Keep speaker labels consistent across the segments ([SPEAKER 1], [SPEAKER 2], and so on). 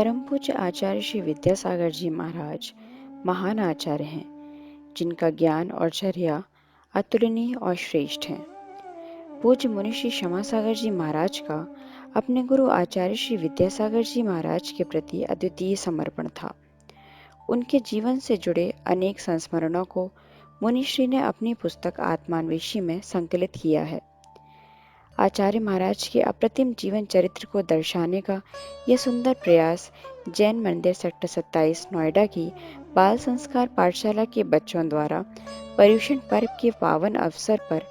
[SPEAKER 1] परम पूज्य आचार्य श्री विद्यासागर जी महाराज महान आचार्य हैं, जिनका ज्ञान और चर्या अतुलनीय और श्रेष्ठ है। पूज्य मुनि श्री क्षमासागर जी महाराज का अपने गुरु आचार्य श्री विद्यासागर जी महाराज के प्रति अद्वितीय समर्पण था। उनके जीवन से जुड़े अनेक संस्मरणों को मुनिश्री ने अपनी पुस्तक आत्मान्वेषी में संकलित किया है। आचार्य महाराज के अप्रतिम जीवन चरित्र को दर्शाने का यह सुंदर प्रयास जैन मंदिर सेक्टर 27 नोएडा की बाल संस्कार पाठशाला के बच्चों द्वारा पर्युषण पर्व के पावन अवसर पर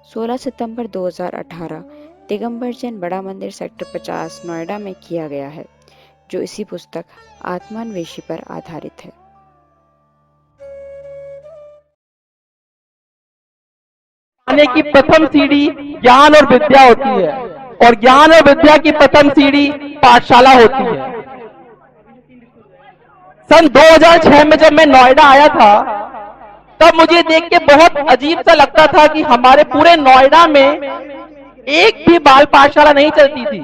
[SPEAKER 1] 16 सितंबर 2018 दिगंबर जैन बड़ा मंदिर सेक्टर 50 नोएडा में किया गया है, जो इसी पुस्तक आत्मान्वेषी पर आधारित है।
[SPEAKER 2] आने की प्रथम सीढ़ी ज्ञान और विद्या होती है और ज्ञान और विद्या की प्रथम सीढ़ी पाठशाला होती है। सन 2006 में जब मैं नोएडा आया था, तब मुझे देख के बहुत अजीब सा लगता था कि हमारे पूरे नोएडा में एक भी बाल पाठशाला नहीं चलती थी।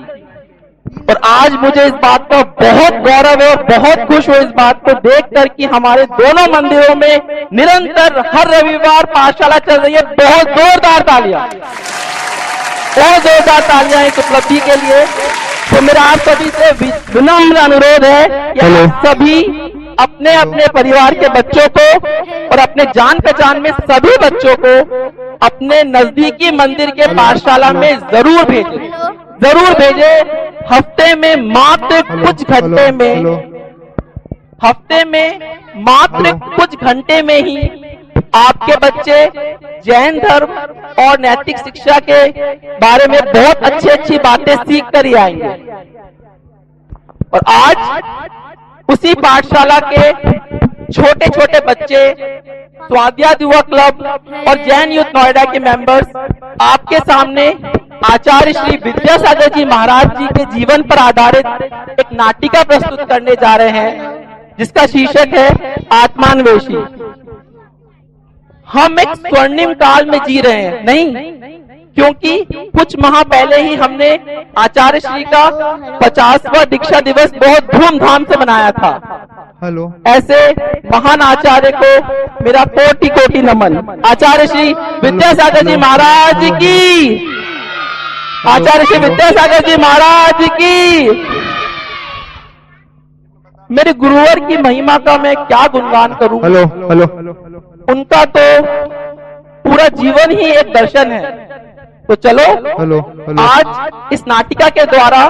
[SPEAKER 2] और आज मुझे इस बात का बहुत गौरव है और बहुत खुश हूं इस बात को देखकर कि हमारे दोनों मंदिरों में निरंतर हर रविवार पाठशाला चल रही है। बहुत जोरदार तालियां, बहुत जोरदार तालियां इस उपलब्धि के लिए। तो मेरा आप सभी से विनम्र अनुरोध है कि आप सभी अपने अपने परिवार के बच्चों को और अपने जान पहचान में सभी बच्चों को अपने नजदीकी मंदिर के पाठशाला में जरूर भेजें। हफ्ते में मात्र कुछ घंटे में ही आपके बच्चे जैन धर्म और नैतिक शिक्षा के बारे में बहुत अच्छी बातें सीख कर ही आएंगे। और आज उसी पाठशाला के छोटे छोटे बच्चे, स्वाध्याय युवा क्लब और जैन यूथ नोएडा के मेंबर्स आपके सामने आचार्य श्री विद्यासागर जी महाराज जी के जीवन पर आधारित एक नाटिका प्रस्तुत करने जा रहे हैं, जिसका शीर्षक है आत्मान्वेषी। हम एक स्वर्णिम काल में जी रहे हैं, नहीं, क्योंकि कुछ माह पहले ही हमने आचार्य श्री का 50वां दीक्षा दिवस बहुत धूमधाम से मनाया था। ऐसे महान आचार्य को मेरा कोटि कोटि नमन। आचार्य श्री विद्यासागर जी महाराज की, आचार्य श्री विद्यासागर जी महाराज की। मेरे गुरुवर की महिमा का मैं क्या गुणगान करूं। उनका तो पूरा जीवन ही एक दर्शन है। तो चलो आज इस नाटिका के द्वारा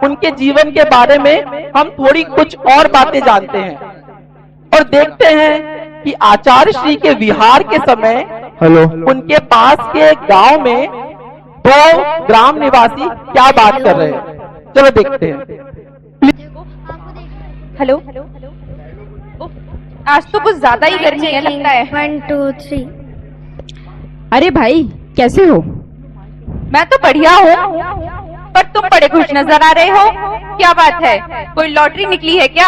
[SPEAKER 2] उनके जीवन के बारे में हम थोड़ी कुछ और बातें जानते हैं और देखते हैं कि आचार्य श्री के विहार के समय उनके पास के गांव में दो ग्राम निवासी क्या बात कर रहे हैं। चलो देखते हैं।
[SPEAKER 3] हेलो, आज तो कुछ ज्यादा ही गर्मी है लगता है।
[SPEAKER 4] 1 2 3।
[SPEAKER 3] अरे भाई, कैसे हो? मैं तो बढ़िया हूँ, पर तुम बड़े खुश नजर आ रहे हो। क्या बात है, कोई लॉटरी निकली है क्या?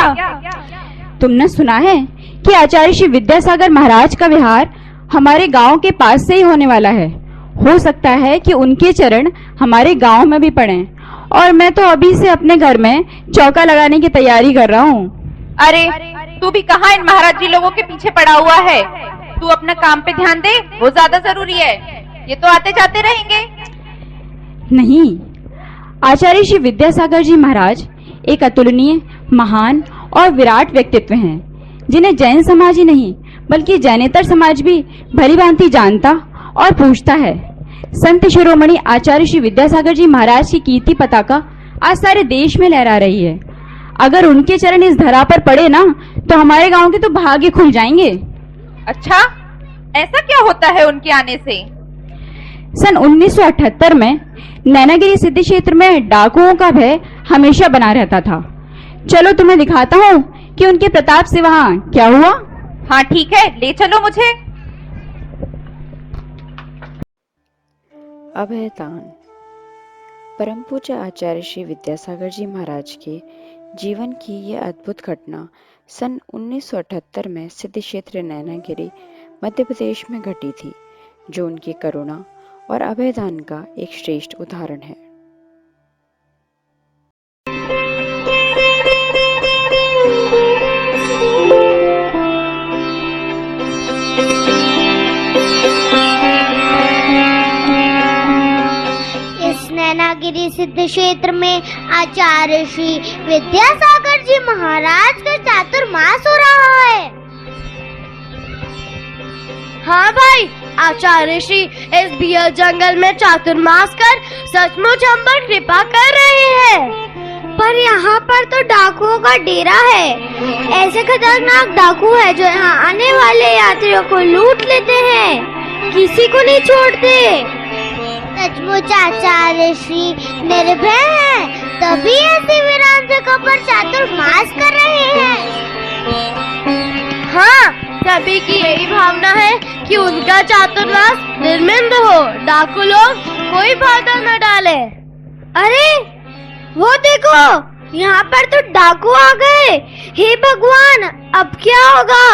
[SPEAKER 3] तुमने सुना है कि आचार्य श्री विद्यासागर महाराज का विहार हमारे गांव के पास से ही होने वाला है। हो सकता है कि उनके चरण हमारे गांव में भी पड़े, और मैं तो अभी से अपने घर में चौका लगाने की तैयारी कर रहा हूँ। अरे तू भी कहाँ इन महाराज जी लोगों के पीछे पड़ा हुआ है। तू अपना काम पे ध्यान दे, वो ज्यादा जरूरी है। ये तो आते जाते रहेंगे। नहीं, आचार्य श्री विद्यासागर जी महाराज एक अतुलनीय, महान और विराट व्यक्तित्व हैं, जिन्हें जैन समाज ही नहीं बल्कि जैनेतर समाज भी भली भांति जानता और पूछता है। संत शिरोमणि आचार्य श्री विद्यासागर जी महाराज की कीर्ति पताका आज सारे देश में लहरा रही है। अगर उनके चरण इस धरा पर पड़े ना, तो हमारे गांव के तो भाग्य खुल जाएंगे। अच्छा, ऐसा क्या होता है उनके आने से? सन 1978 में नैनागिरी सिद्धि क्षेत्र में डाकुओं का भय हमेशा बना रहता था। चलो तुम्हें दिखाता हूँ कि उनके प्रताप से वहाँ क्या हुआ। हाँ ठीक है, ले चलो मुझे।
[SPEAKER 1] अभयदान। परम पूज्य आचार्य श्री विद्यासागर जी महाराज के जीवन की यह अद्भुत घटना सन 1978 में सिद्धि क्षेत्र नैनागिरी मध्य प्रदेश में घटी थी, जो उनकी करुणा और अभयदान का एक श्रेष्ठ उदाहरण है।
[SPEAKER 4] नैनागिरी सिद्ध क्षेत्र में आचार्य श्री विद्यासागर जी महाराज का चातुर्मास हो रहा है। हाँ भाई, आचार्य श्री इस बियर जंगल में चातुर्मास कर सचमुच हम पर कृपा कर रहे हैं। पर यहाँ पर तो डाकुओं का डेरा है। ऐसे खतरनाक डाकू है जो यहाँ आने वाले यात्रियों को लूट लेते हैं, किसी को नहीं छोड़ते। सचमुच आचार्य श्री निर्भय हैं, तभी ऐसी वीरान जगह पर चातुर्मास कर रहे हैं। हाँ, सभी की यही भावना है कि उनका चातुर्मास निर्मित हो, डाकू लोग कोई बाधा न डाले। अरे वो देखो, यहाँ पर तो डाकू आ गए। हे भगवान, अब क्या होगा?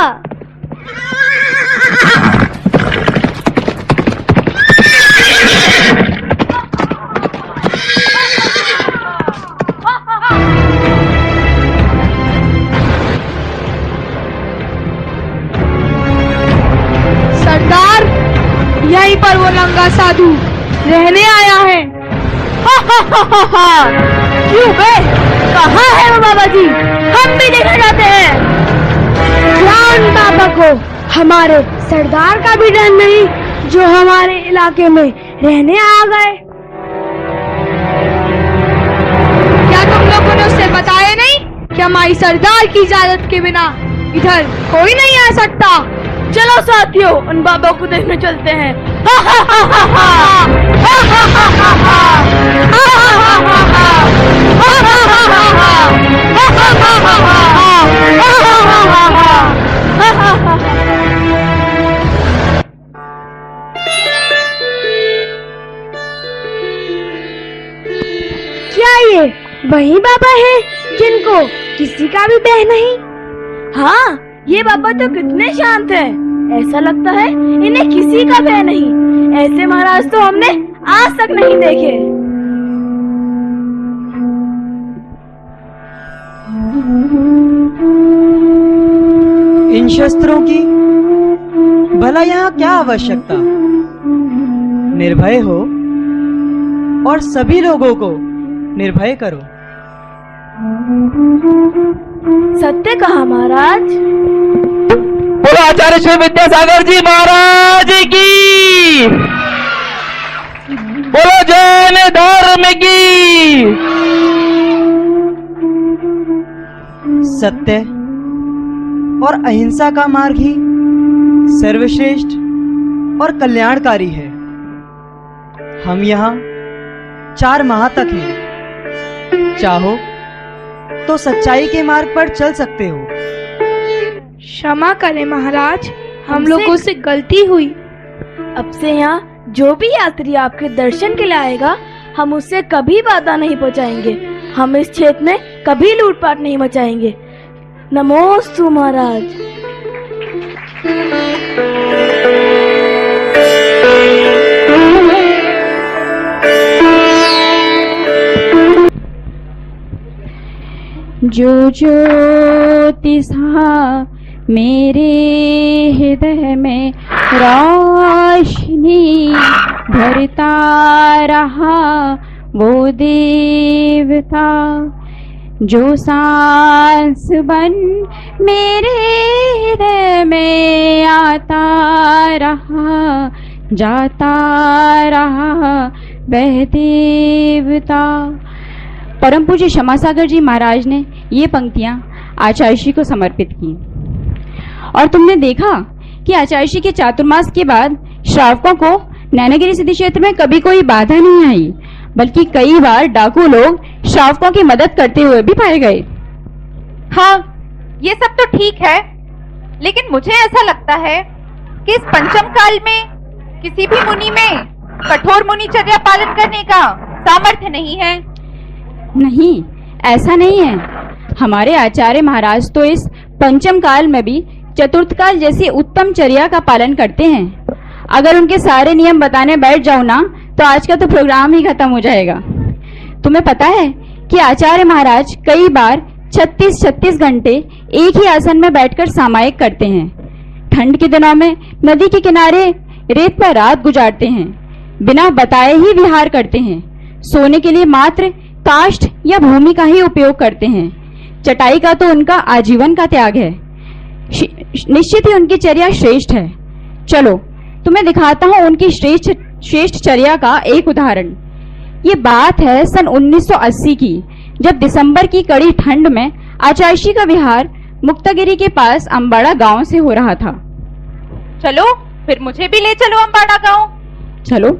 [SPEAKER 5] सरदार, यहीं पर वो नंगा साधु रहने आया है। क्यों बे? कहाँ है वो बाबा जी? हम भी देखना चाहते हैं। जान बाबा को हमारे सरदार का भी डर नहीं, जो हमारे इलाके में रहने आ गए। क्या तुम लोगों ने उससे बताया नहीं कि हमारी सरदार की इजाजत के बिना इधर कोई नहीं आ सकता? चलो साथियों, उन बाबा को देखने चलते हैं। क्या ये वही बाबा है जिनको किसी का भी भय नहीं? हाँ, ये बाबा तो कितने शांत हैं। ऐसा लगता है इन्हें किसी का भय नहीं। ऐसे महाराज तो हमने आज तक नहीं देखे।
[SPEAKER 6] इन शस्त्रों की भला यहाँ क्या आवश्यकता? निर्भय हो और सभी लोगों को निर्भय करो।
[SPEAKER 5] सत्य कहा महाराज।
[SPEAKER 2] बोलो आचार्य श्री विद्यासागर जी महाराज की, बोलो जैन धर्म की।
[SPEAKER 6] सत्य और अहिंसा का मार्ग ही सर्वश्रेष्ठ और कल्याणकारी है। हम यहाँ 4 माह तक हैं। चाहो तो सच्चाई के मार्ग पर चल सकते हो।
[SPEAKER 5] क्षमा करें महाराज, हम लोगों से गलती हुई। अब से यहाँ जो भी यात्री आपके दर्शन के लिए आएगा, हम उससे कभी बाधा नहीं पहुँचाएंगे। हम इस क्षेत्र में कभी लूटपाट नहीं मचाएंगे। नमोस्तु महाराज।
[SPEAKER 1] जो ज्योति सा मेरे हृदय में रोशनी भरता रहा, वो देवता जो सांस बन मेरे हृदय में आता रहा, जाता रहा, वह देवता। परम पूज्य क्षमासागर जी महाराज ने ये पंक्तियां आचार्य श्री को समर्पित की। और तुमने देखा कि आचार्य श्री के चातुर्मास के बाद श्रावकों को नैनागिरी सिद्धि क्षेत्र में कभी कोई बाधा नहीं आई, बल्कि कई बार डाकू लोग श्रावकों की मदद करते हुए भी पाए गए।
[SPEAKER 3] हाँ, ये सब तो ठीक है, लेकिन मुझे ऐसा लगता है कि इस पंचम काल में किसी भी मुनि में कठोर मुनिचर्या पालन करने का सामर्थ्य नहीं है।
[SPEAKER 1] नहीं, ऐसा नहीं है। हमारे आचार्य महाराज तो इस पंचम काल में भी चतुर्थ काल जैसी उत्तम चर्या का पालन करते हैं। अगर उनके सारे नियम बताने बैठ जाऊं ना, तो आज का तो प्रोग्राम ही खत्म हो जाएगा। तुम्हें पता है कि आचार्य महाराज कई बार 36-36 घंटे एक ही आसन में बैठकर सामायिक करते हैं। ठंड के दिनों में नदी के किनारे रेत पर रात गुजारते हैं, बिना बताए ही विहार करते हैं।
[SPEAKER 3] सोने के लिए मात्र काष्ठ या भूमि का ही उपयोग करते हैं। चटाई का तो उनका आजीवन का त्याग है। निश्चित ही उनकी चर्या श्रेष्ठ है। चलो तुम्हें दिखाता हूं उनकी श्रेष्ठ चर्या का एक उदाहरण। ये बात है सन 1980 की, जब दिसंबर की कड़ी ठंड में आचार्षी का विहार मुक्तागिरी के पास अम्बाड़ा गांव से हो रहा था।
[SPEAKER 7] चलो फिर मुझे भी ले चलो अम्बाड़ा गांव।
[SPEAKER 3] चलो।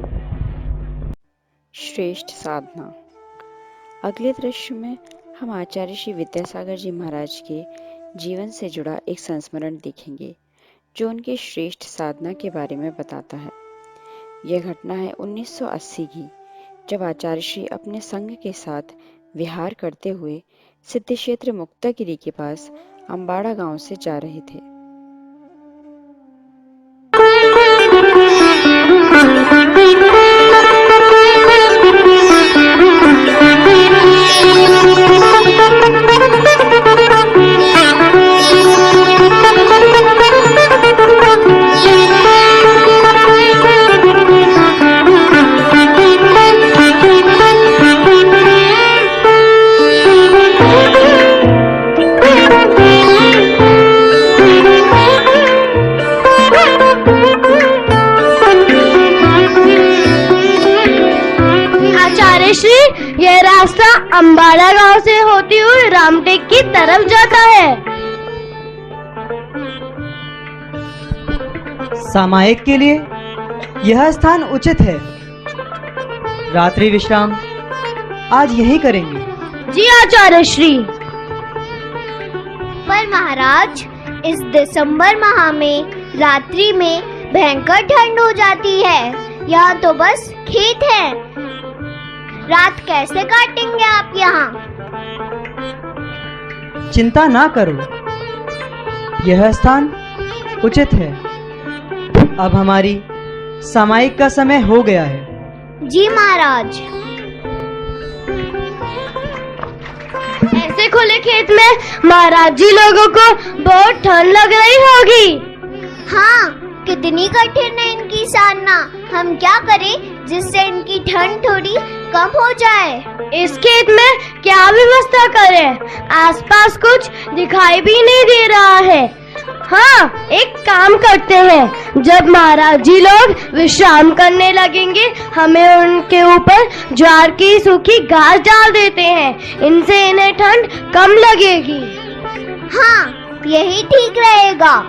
[SPEAKER 1] श्रेष्ठ साधना। अगले दृश्य में हम आचार्य श्री विद्यासागर जी महाराज के जीवन से जुड़ा एक संस्मरण देखेंगे जो उनके श्रेष्ठ साधना के बारे में बताता है। यह घटना है 1980 की, जब आचार्य श्री अपने संघ के साथ विहार करते हुए सिद्ध क्षेत्र मुक्तागिरी के पास अम्बाड़ा गांव से जा रहे थे।
[SPEAKER 4] यह रास्ता अम्बाड़ा गांव से होती हुई रामटेक की तरफ जाता है।
[SPEAKER 6] सामायिक के लिए यह स्थान उचित है। रात्रि विश्राम आज यही करेंगे।
[SPEAKER 4] जी आचार्य श्री। पर महाराज, इस दिसंबर माह में रात्रि में भयंकर ठंड हो जाती है। यहाँ तो बस खेत है। रात कैसे काटेंगे आप यहाँ?
[SPEAKER 6] चिंता ना करो, यह स्थान उचित है। अब हमारी सामायिक का समय हो गया है।
[SPEAKER 4] जी महाराज। ऐसे खुले खेत में महाराज जी लोगों को बहुत ठंड लग रही होगी। हाँ, कितनी कठिन है इनकी साधना। हम क्या करें जिससे इनकी ठंड थोड़ी कम हो जाए? इस खेत में क्या व्यवस्था करें? आसपास कुछ दिखाई भी नहीं दे रहा है। हाँ, एक काम करते हैं, जब महाराज जी लोग विश्राम करने लगेंगे, हमें उनके ऊपर ज्वार की सूखी घास डाल देते हैं। इनसे इन्हें ठंड कम लगेगी। हाँ, यही ठीक रहेगा।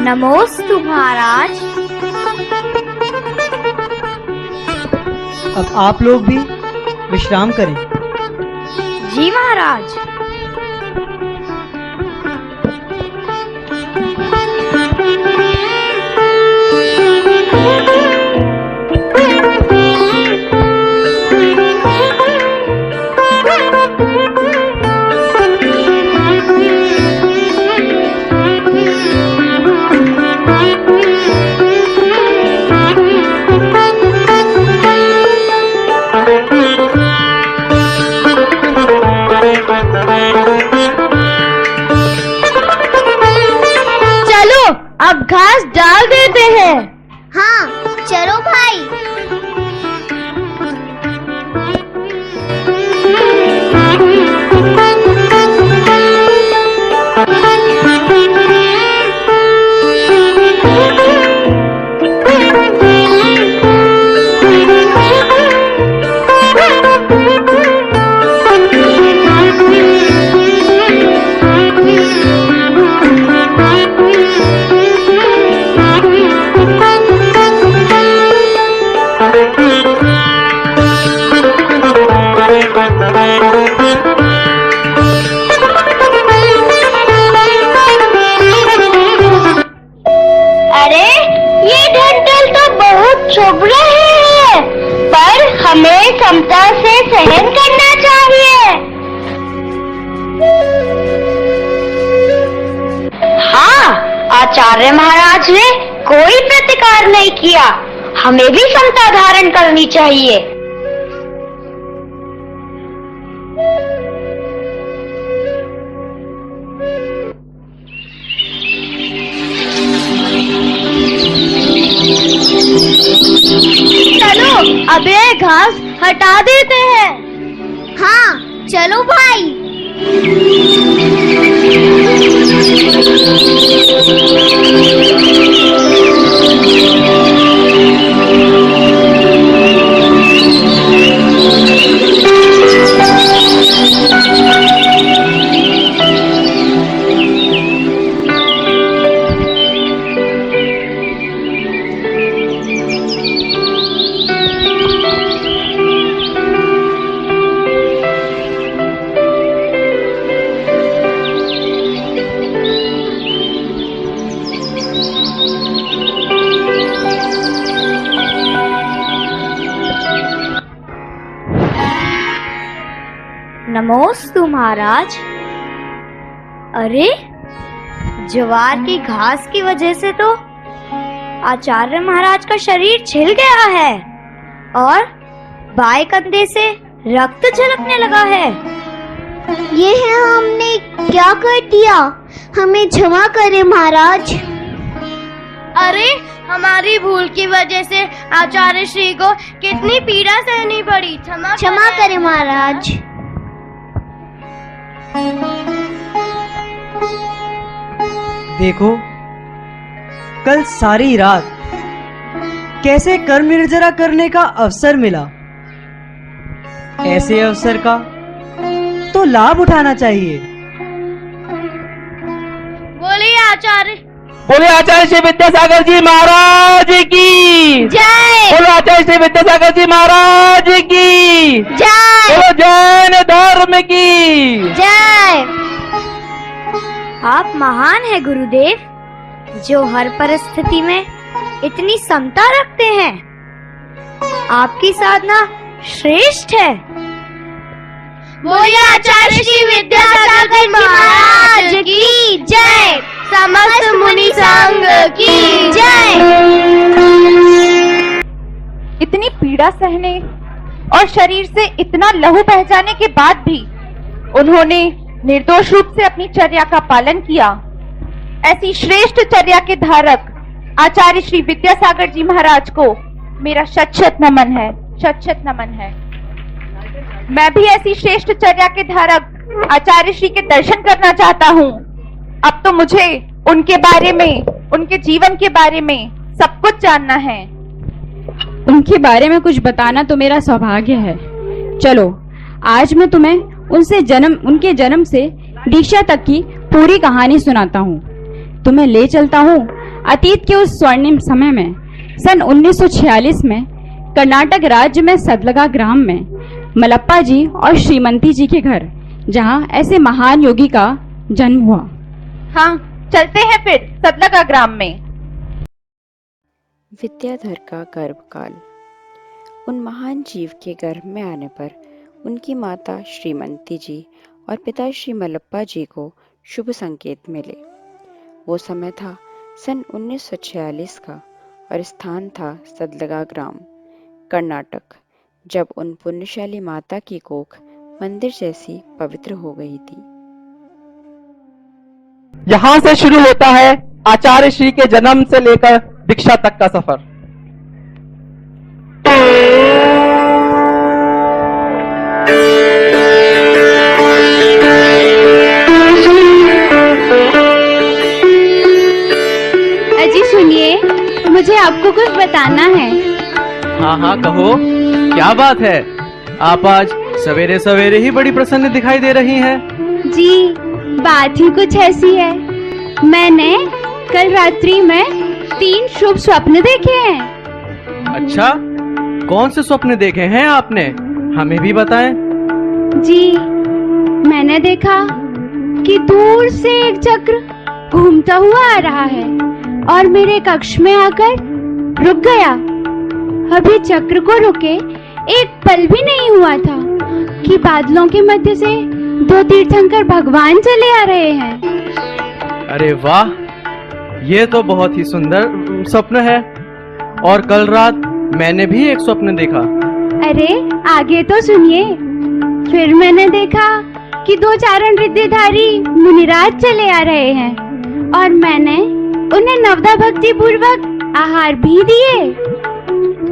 [SPEAKER 4] नमोस्तु महाराज।
[SPEAKER 6] अब आप लोग भी विश्राम करें।
[SPEAKER 4] जी महाराज। अब घास डाल देते हैं। हाँ, चलो भाई। चुभ रहे हैं, पर हमें क्षमता से सहन करना चाहिए। हाँ, आचार्य महाराज ने कोई प्रतिकार नहीं किया, हमें भी क्षमता धारण करनी चाहिए। चलो अब ये घास हटा देते हैं। हाँ चलो भाई। नमोस्तु महाराज। अरे ज्वार की घास की वजह से तो आचार्य महाराज का शरीर छिल गया है और बाएं कंधे से रक्त झलकने लगा है। ये हमने क्या कर दिया, हमें क्षमा करें महाराज। अरे हमारी भूल की वजह से आचार्य श्री को कितनी पीड़ा सहनी पड़ी, क्षमा करें महाराज।
[SPEAKER 6] देखो, कल सारी रात कैसे कर्म निर्जरा करने का अवसर मिला। ऐसे अवसर का तो लाभ उठाना चाहिए।
[SPEAKER 4] बोलिए आचार्य
[SPEAKER 2] श्री विद्यासागर जी महाराज की
[SPEAKER 4] जय।
[SPEAKER 2] बोलो आचार्य श्री विद्यासागर जी महाराज की
[SPEAKER 4] जय।
[SPEAKER 2] बोलो जैन धर्म की
[SPEAKER 4] जय। आप महान है गुरुदेव, जो हर परिस्थिति में इतनी समता रखते हैं। आपकी साधना श्रेष्ठ है। बोलिए आचार्य श्री विद्यासागर जी महाराज की जय। समस्त मुनि संघ की जय।
[SPEAKER 7] इतनी पीड़ा सहने और शरीर से इतना लहू बह जाने के बाद भी उन्होंने निर्दोष रूप से अपनी चर्या का पालन किया। ऐसी श्रेष्ठ चर्या के धारक आचार्य श्री विद्यासागर जी महाराज को मेरा शत-शत नमन है, शत-शत नमन है। मैं भी ऐसी श्रेष्ठ चर्या के धारक आचार्य श्री के दर्शन करना चाहता हूँ। अब तो मुझे उनके बारे में, उनके जीवन के बारे में सब कुछ जानना है।
[SPEAKER 1] उनके बारे में कुछ बताना तो मेरा सौभाग्य है। चलो आज मैं तुम्हें उनके जन्म से दीक्षा तक की पूरी कहानी सुनाता हूँ। तुम्हें ले चलता हूँ अतीत के उस स्वर्णिम समय में, सन 1946 में कर्नाटक राज्य में सदलगा ग्राम में मलप्पा जी और श्रीमंती जी के घर, जहाँ ऐसे महान योगी का जन्म हुआ।
[SPEAKER 7] हाँ चलते हैं फिर सदलगा ग्राम में।
[SPEAKER 1] विद्याधर का गर्भकाल। उन महान जीव के गर्भ में आने पर उनकी माता श्रीमंती जी और पिता श्री मलप्पा जी को शुभ संकेत मिले। वो समय था सन 1946 का और स्थान था सदलगा ग्राम, कर्नाटक, जब उन पुण्यशाली माता की कोख मंदिर जैसी पवित्र हो गई थी।
[SPEAKER 2] यहाँ से शुरू होता है आचार्य श्री के जन्म से लेकर दीक्षा तक का सफर।
[SPEAKER 3] अजी सुनिए, मुझे आपको कुछ बताना है।
[SPEAKER 8] हाँ हाँ कहो, क्या बात है? आप आज सवेरे सवेरे ही बड़ी प्रसन्न दिखाई दे रही हैं।
[SPEAKER 3] जी बात ही कुछ ऐसी है, मैंने कल रात्रि में 3 शुभ स्वप्न देखे हैं।
[SPEAKER 8] अच्छा, कौन से स्वप्न देखे हैं आपने? हमें भी बताएं।
[SPEAKER 3] जी मैंने देखा कि दूर से एक चक्र घूमता हुआ आ रहा है और मेरे कक्ष में आकर रुक गया
[SPEAKER 9] अभी चक्र को रुके एक पल भी नहीं हुआ था कि बादलों के मध्य से दो तीर्थंकर भगवान चले आ रहे हैं।
[SPEAKER 8] अरे वाह, ये तो बहुत ही सुंदर स्वप्न है। और कल रात मैंने भी एक स्वप्न देखा।
[SPEAKER 9] अरे आगे तो सुनिए। फिर मैंने देखा कि दो चारण रिद्धिधारी मुनिराज चले आ रहे हैं और मैंने उन्हें नवदा भक्ति पूर्वक आहार भी दिए।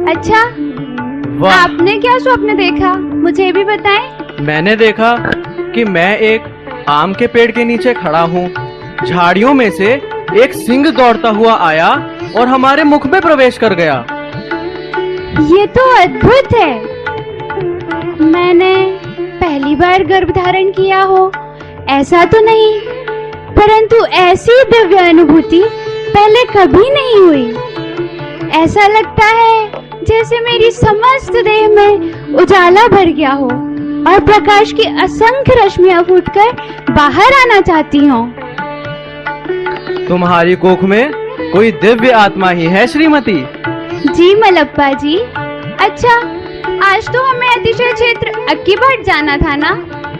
[SPEAKER 9] अच्छा, आपने क्या स्वप्न देखा, मुझे भी बताएं।
[SPEAKER 8] मैंने देखा कि मैं एक आम के पेड़ के नीचे खड़ा हूँ। झाड़ियों में से एक सिंह दौड़ता हुआ आया और हमारे मुख में प्रवेश कर गया।
[SPEAKER 9] ये तो अद्भुत है। मैंने पहली बार गर्भ धारण किया हो ऐसा तो नहीं, परंतु ऐसी दिव्य अनुभूति पहले कभी नहीं हुई। ऐसा लगता है जैसे मेरी समस्त देह में उजाला भर गया हो और प्रकाश की असंख्य रश्मियां फूटकर बाहर आना चाहती हों।
[SPEAKER 8] तुम्हारी कोख में कोई दिव्य आत्मा ही है श्रीमती।
[SPEAKER 9] जी मलप्पा जी। अच्छा, आज तो हमें अतिशय क्षेत्र अक्की भट्ट जाना था ना,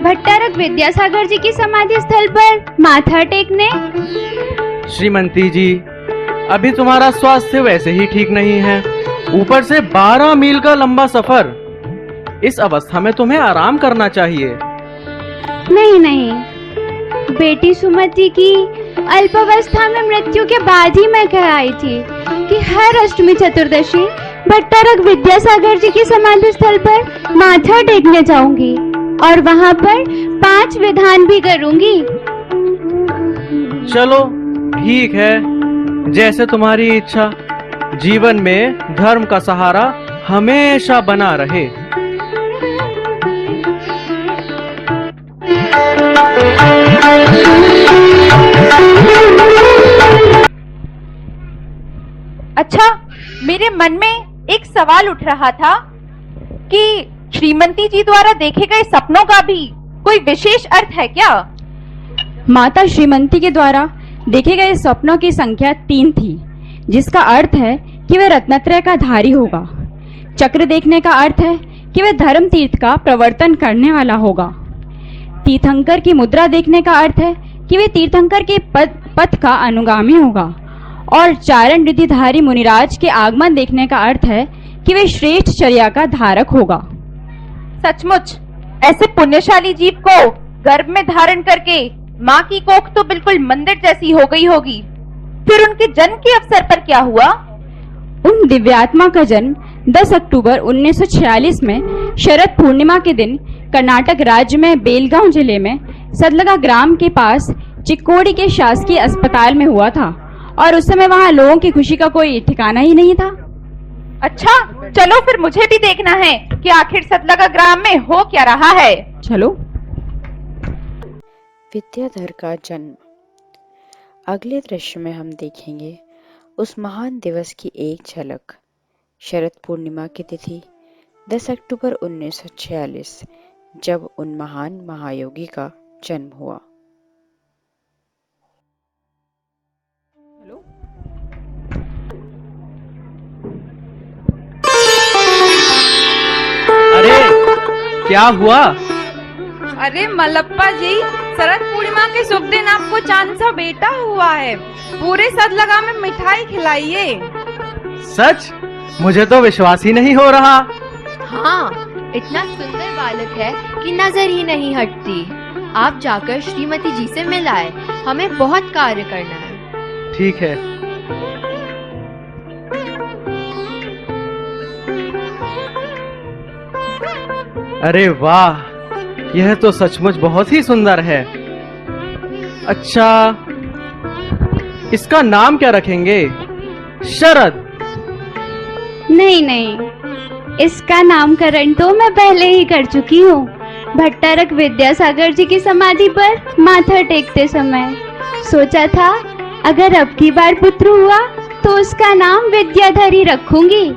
[SPEAKER 9] भट्टारक विद्यासागर जी की समाधि स्थल पर माथा टेकने।
[SPEAKER 8] श्रीमती जी, अभी तुम्हारा स्वास्थ्य वैसे ही ठीक नहीं है, ऊपर से 12 मील का लंबा सफर। इस अवस्था में तुम्हें आराम करना चाहिए।
[SPEAKER 9] नहीं नहीं, बेटी सुमति की अल्पावस्था में मृत्यु के बाद ही मैं कह आई थी कि हर अष्टमी चतुर्दशी भट्टारक विद्यासागर जी की समाधि स्थल पर माथा टेकने जाऊंगी और वहां पर 5 विधान भी करूंगी।
[SPEAKER 8] चलो ठीक है, जैसे तुम्हारी इच्छा। जीवन में धर्म का सहारा हमेशा बना रहे।
[SPEAKER 7] अच्छा, मेरे मन में एक सवाल उठ रहा था कि श्रीमती जी द्वारा देखे गए सपनों का भी कोई विशेष अर्थ है क्या?
[SPEAKER 1] माता श्रीमती के द्वारा देखे गए स्वप्नों की संख्या 3 थी, जिसका अर्थ है कि वह रत्नत्रय का धारी होगा। चक्र देखने का अर्थ है कि वह धर्म तीर्थ का प्रवर्तन करने वाला होगा। तीर्थंकर की मुद्रा देखने का अर्थ है कि वह तीर्थंकर के पथ का अनुगामी होगा। और चारण रिद्धिधारी मुनिराज के आगमन देखने का अर्थ है कि वे श्रेष्ठ चर्या का धारक होगा।
[SPEAKER 7] सचमुच ऐसे पुण्यशाली जीव को गर्भ में धारण करके माँ की कोख तो बिल्कुल मंदिर जैसी हो गई होगी। फिर उनके जन्म के अवसर पर क्या हुआ?
[SPEAKER 1] उन दिव्यात्मा का जन्म 10 अक्टूबर 1946 में शरद पूर्णिमा के दिन कर्नाटक राज्य में बेलगांव जिले में सदलगा ग्राम के पास चिक्कोड़ी के शासकीय अस्पताल में हुआ था और उस समय वहाँ लोगों की खुशी का कोई ठिकाना ही नहीं था।
[SPEAKER 7] अच्छा, चलो फिर मुझे भी देखना है कि आखिर सदलगा ग्राम में हो क्या रहा है।
[SPEAKER 1] चलो।
[SPEAKER 10] विद्याधर का जन्म। अगले दृश्य में हम देखेंगे उस महान दिवस की एक झलक। शरद पूर्णिमा की तिथि 10 अक्टूबर 1946, जब उन महान महायोगी का जन्म हुआ।
[SPEAKER 8] अरे क्या हुआ?
[SPEAKER 3] अरे मलप्पा जी, शरद पूर्णिमा के शुभ दिन आपको चांद सा बेटा हुआ है। पूरे सदलगा में मिठाई खिलाइए।
[SPEAKER 8] सच? मुझे तो विश्वास ही नहीं हो रहा।
[SPEAKER 4] हाँ, इतना सुंदर बालक है कि नजर ही नहीं हटती। आप जाकर श्रीमती जी से मिलाए, हमें बहुत कार्य करना है।
[SPEAKER 8] ठीक है। अरे वाह, यह तो सचमुच बहुत ही सुंदर है। अच्छा, इसका नाम क्या रखेंगे? शरद?
[SPEAKER 9] नहीं नहीं, इसका नामकरण तो मैं पहले ही कर चुकी हूँ, भट्टारक विद्यासागर जी की समाधि पर माथा टेकते समय। सोचा था अगर अब की बार पुत्र हुआ तो उसका नाम विद्याधर ही रखूंगी।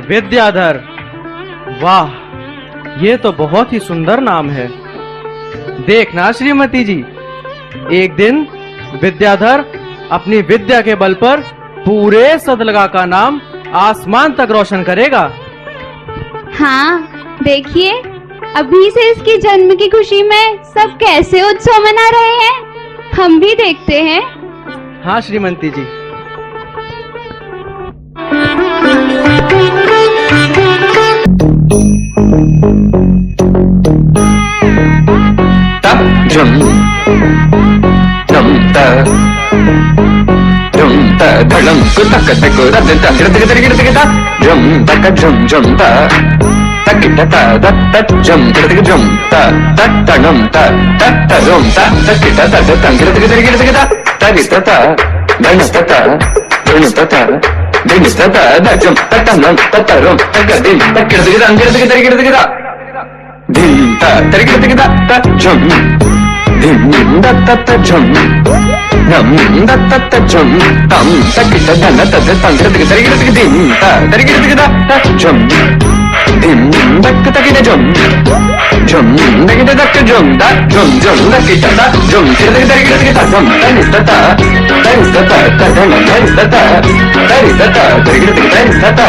[SPEAKER 8] विद्याधर? वाह, ये तो बहुत ही सुंदर नाम है। देखना श्रीमती जी, एक दिन विद्याधर अपनी विद्या के बल पर पूरे सदलगा का नाम आसमान तक रोशन करेगा।
[SPEAKER 9] हाँ, देखिए अभी से इसके जन्म की खुशी में सब कैसे उत्सव मना रहे हैं। हम भी देखते हैं।
[SPEAKER 8] हाँ श्रीमती जी।
[SPEAKER 11] झुम झुम ता झुम ता धड़म कुतक तक रद ता गिरद गिरद गिरद गिरद झुम तक झुम झुम ता तक ता दत झुम गिरद गिरद झुम ता तत तणम ता तत झुम ता तक ता तत गिरद गिरद गिरद गिरद तरि ता धन ता धन ता दिन ता दजम ततनम ततरम तक दिन तक गिरद गिरद गिरद गिरद गिरद दिन ता तरि गिरद गिरद ता झुम धिम दत्त झुम नम दत्त झुम तम तकिट धन तद तंगिरद तरिगिरद धिम ता तरिगिरद ता झुम धिम दक तकिट झुम झुम दकिट दक झुम दा झुम झुम दकिट ता झुम तरिगिरद ता झुम तनिस ता धन तनिस ता तरिगिरद ता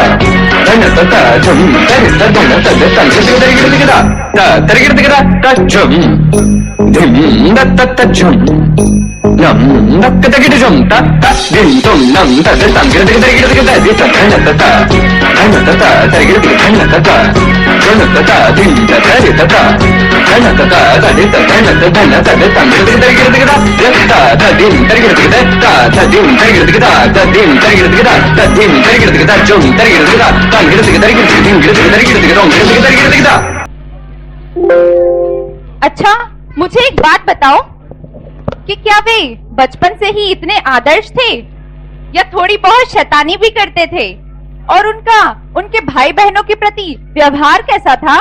[SPEAKER 11] धन ता झुम तनिस धन तद तंगिरद ता तरिगिरद ता झुम धिम दत्त झुम नम दक तकिट झुम ता धिम तुम नम तद तंगिरद तरिगिरद ता धन ता तरिगिरद धन ता झुन ता धिम तरि ता धन ता तदि धन तद तंगिरद तरिगिरद ता धिम तरिगिरद ता धिम तरिगिरद ता धिम तरिगिरद ता धिम तरिगिरद ता झुम तरिगिरद ता तंगिरद तरिगिरद धिम तरिगिरद तरिगिरद।
[SPEAKER 7] अच्छा, मुझे एक बात बताओ कि क्या वे बचपन से ही इतने आदर्श थे या थोड़ी बहुत शैतानी भी करते थे? और उनके भाई बहनों के प्रति व्यवहार कैसा था?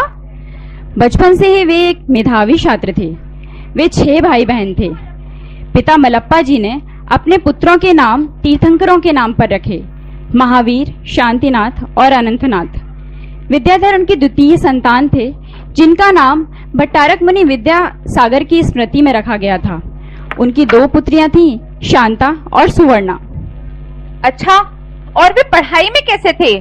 [SPEAKER 1] बचपन से ही वे एक मेधावी छात्र थे। वे 6 भाई बहन थे। पिता मलप्पा जी ने अपने पुत्रों के नाम तीर्थंकरों के नाम पर रखे, महावीर, शांतिनाथ और अनंतनाथ। विद्याधर उनकी द्वितीय संतान थे, जिनका नाम भट्टारक मुनि विद्या सागर की स्मृति में रखा गया था। उनकी 2 पुत्रियां थीं, शांता और सुवर्णा।
[SPEAKER 7] अच्छा, और वे पढ़ाई में कैसे थे?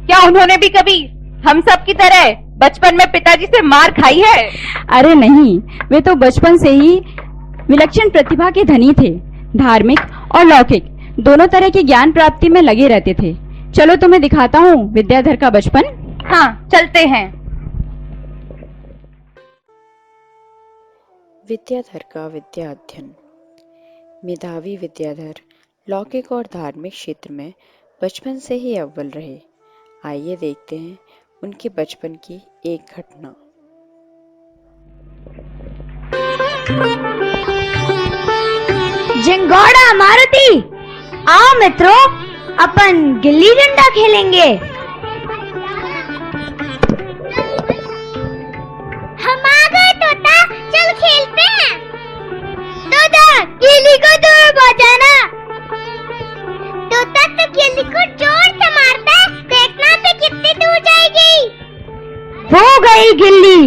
[SPEAKER 7] क्या उन्होंने भी कभी हम सब की तरह बचपन में पिताजी से मार खाई है?
[SPEAKER 1] अरे नहीं, वे तो बचपन से ही विलक्षण प्रतिभा के धनी थे। धार्मिक और लौकिक दोनों तरह की ज्ञान प्राप्ति में लगे रहते थे। चलो तुम्हें दिखाता हूँ विद्याधर का बचपन।
[SPEAKER 7] हाँ, चलते हैं।
[SPEAKER 10] विद्याधर का विद्या अध्ययन। मेधावी विद्याधर लौकिक और धार्मिक क्षेत्र में बचपन से ही अव्वल रहे। आइए देखते हैं उनके बचपन की एक घटना।
[SPEAKER 4] जिंगोड़ा मारुति, आओ मित्रों, अपन गिल्ली डंडा खेलेंगे। हम आ गए तोता, चल खेलते हैं। तोता, गिल्ली को दूर पहुंचाना। तोता तो गिल्ली को जोर से मारता है, देखना तो कितनी दूर जाएगी। हो गई गिल्ली।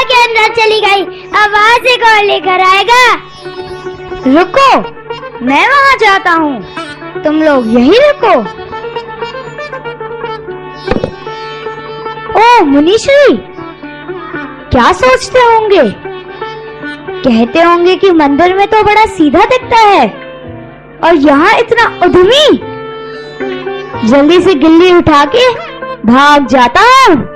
[SPEAKER 4] के अंदर चली गई, आवाज से कौन लेकर आएगा? रुको, मैं वहां जाता हूँ, तुम लोग यहीं रुको। ओ मुनीश्री, क्या सोचते होंगे? कहते होंगे कि मंदिर में तो बड़ा सीधा दिखता है और यहाँ इतना उद्यमी। जल्दी से गिल्ली उठा के भाग जाता हूँ।